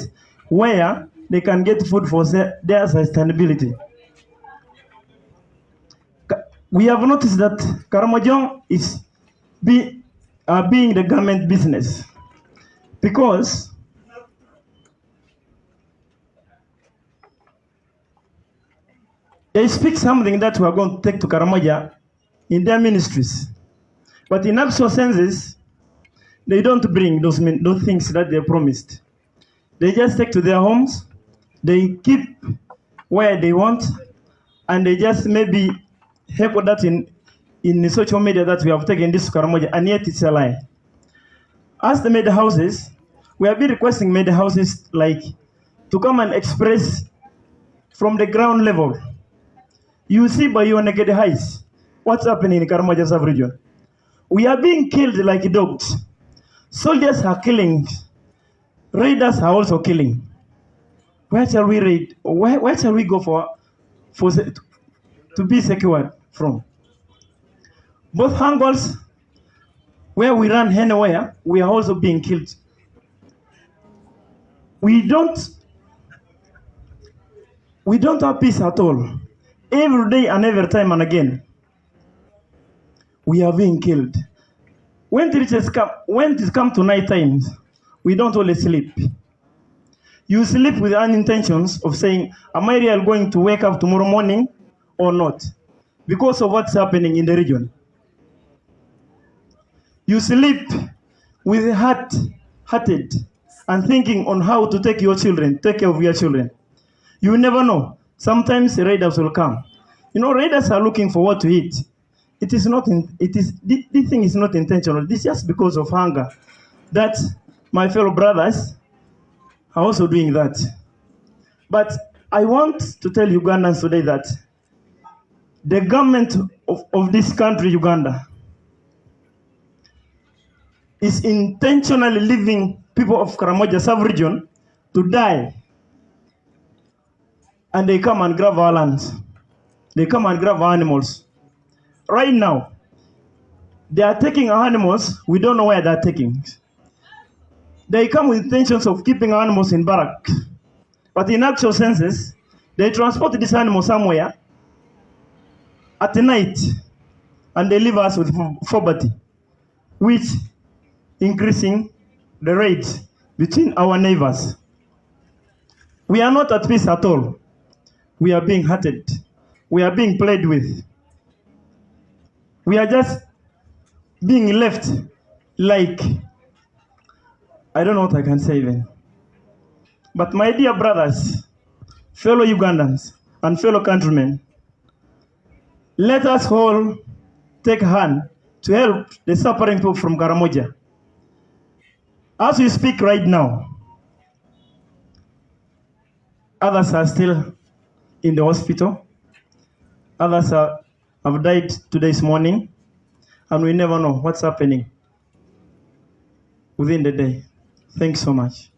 where they can get food for their sustainability. We have noticed that Karamojong is being the government business because they speak something that we are going to take to Karamoja in their ministries. But in actual senses, they don't bring those things that they promised. They just take to their homes, they keep where they want, and they just maybe help that in the social media that we have taken this to Karamoja, and yet it's a lie. as the made houses, we have been requesting made houses like to come and express from the ground level. You see by your naked eyes what's happening in Karamoja sub-region. We are being killed like dogs. Soldiers are killing. Raiders are also killing. Where shall we raid? Where shall we go to be secured from? Both angles, where we run anywhere, we are also being killed. We don't have peace at all. Every day and every time and again, we are being killed. When it comes to night times, we don't always sleep. You sleep with unintentions of saying, am I really going to wake up tomorrow morning or not? Because of what's happening in the region. You sleep with hearted and thinking on how to take care of your children. You never know. Sometimes raiders will come. Raiders are looking for what to eat. This thing is not intentional. This is just because of hunger. That my fellow brothers are also doing that. But I want to tell Ugandans today that the government of this country, Uganda, is intentionally leaving people of Karamoja sub-region to die. And they come and grab our lands. They come and grab our animals. Right now, they are taking our animals. We don't know where they're taking. They come with intentions of keeping our animals in barrack. But in actual senses, they transport this animal somewhere at night and they leave us with poverty, which increasing the rate between our neighbors. We are not at peace at all. We are being hurted. We are being played with. We are just being left like, I don't know what I can say even. But my dear brothers, fellow Ugandans, and fellow countrymen, let us all take a hand to help the suffering people from Karamoja. As we speak right now, others are still in the hospital. Others have died today's morning, and we never know what's happening within the day. Thanks so much.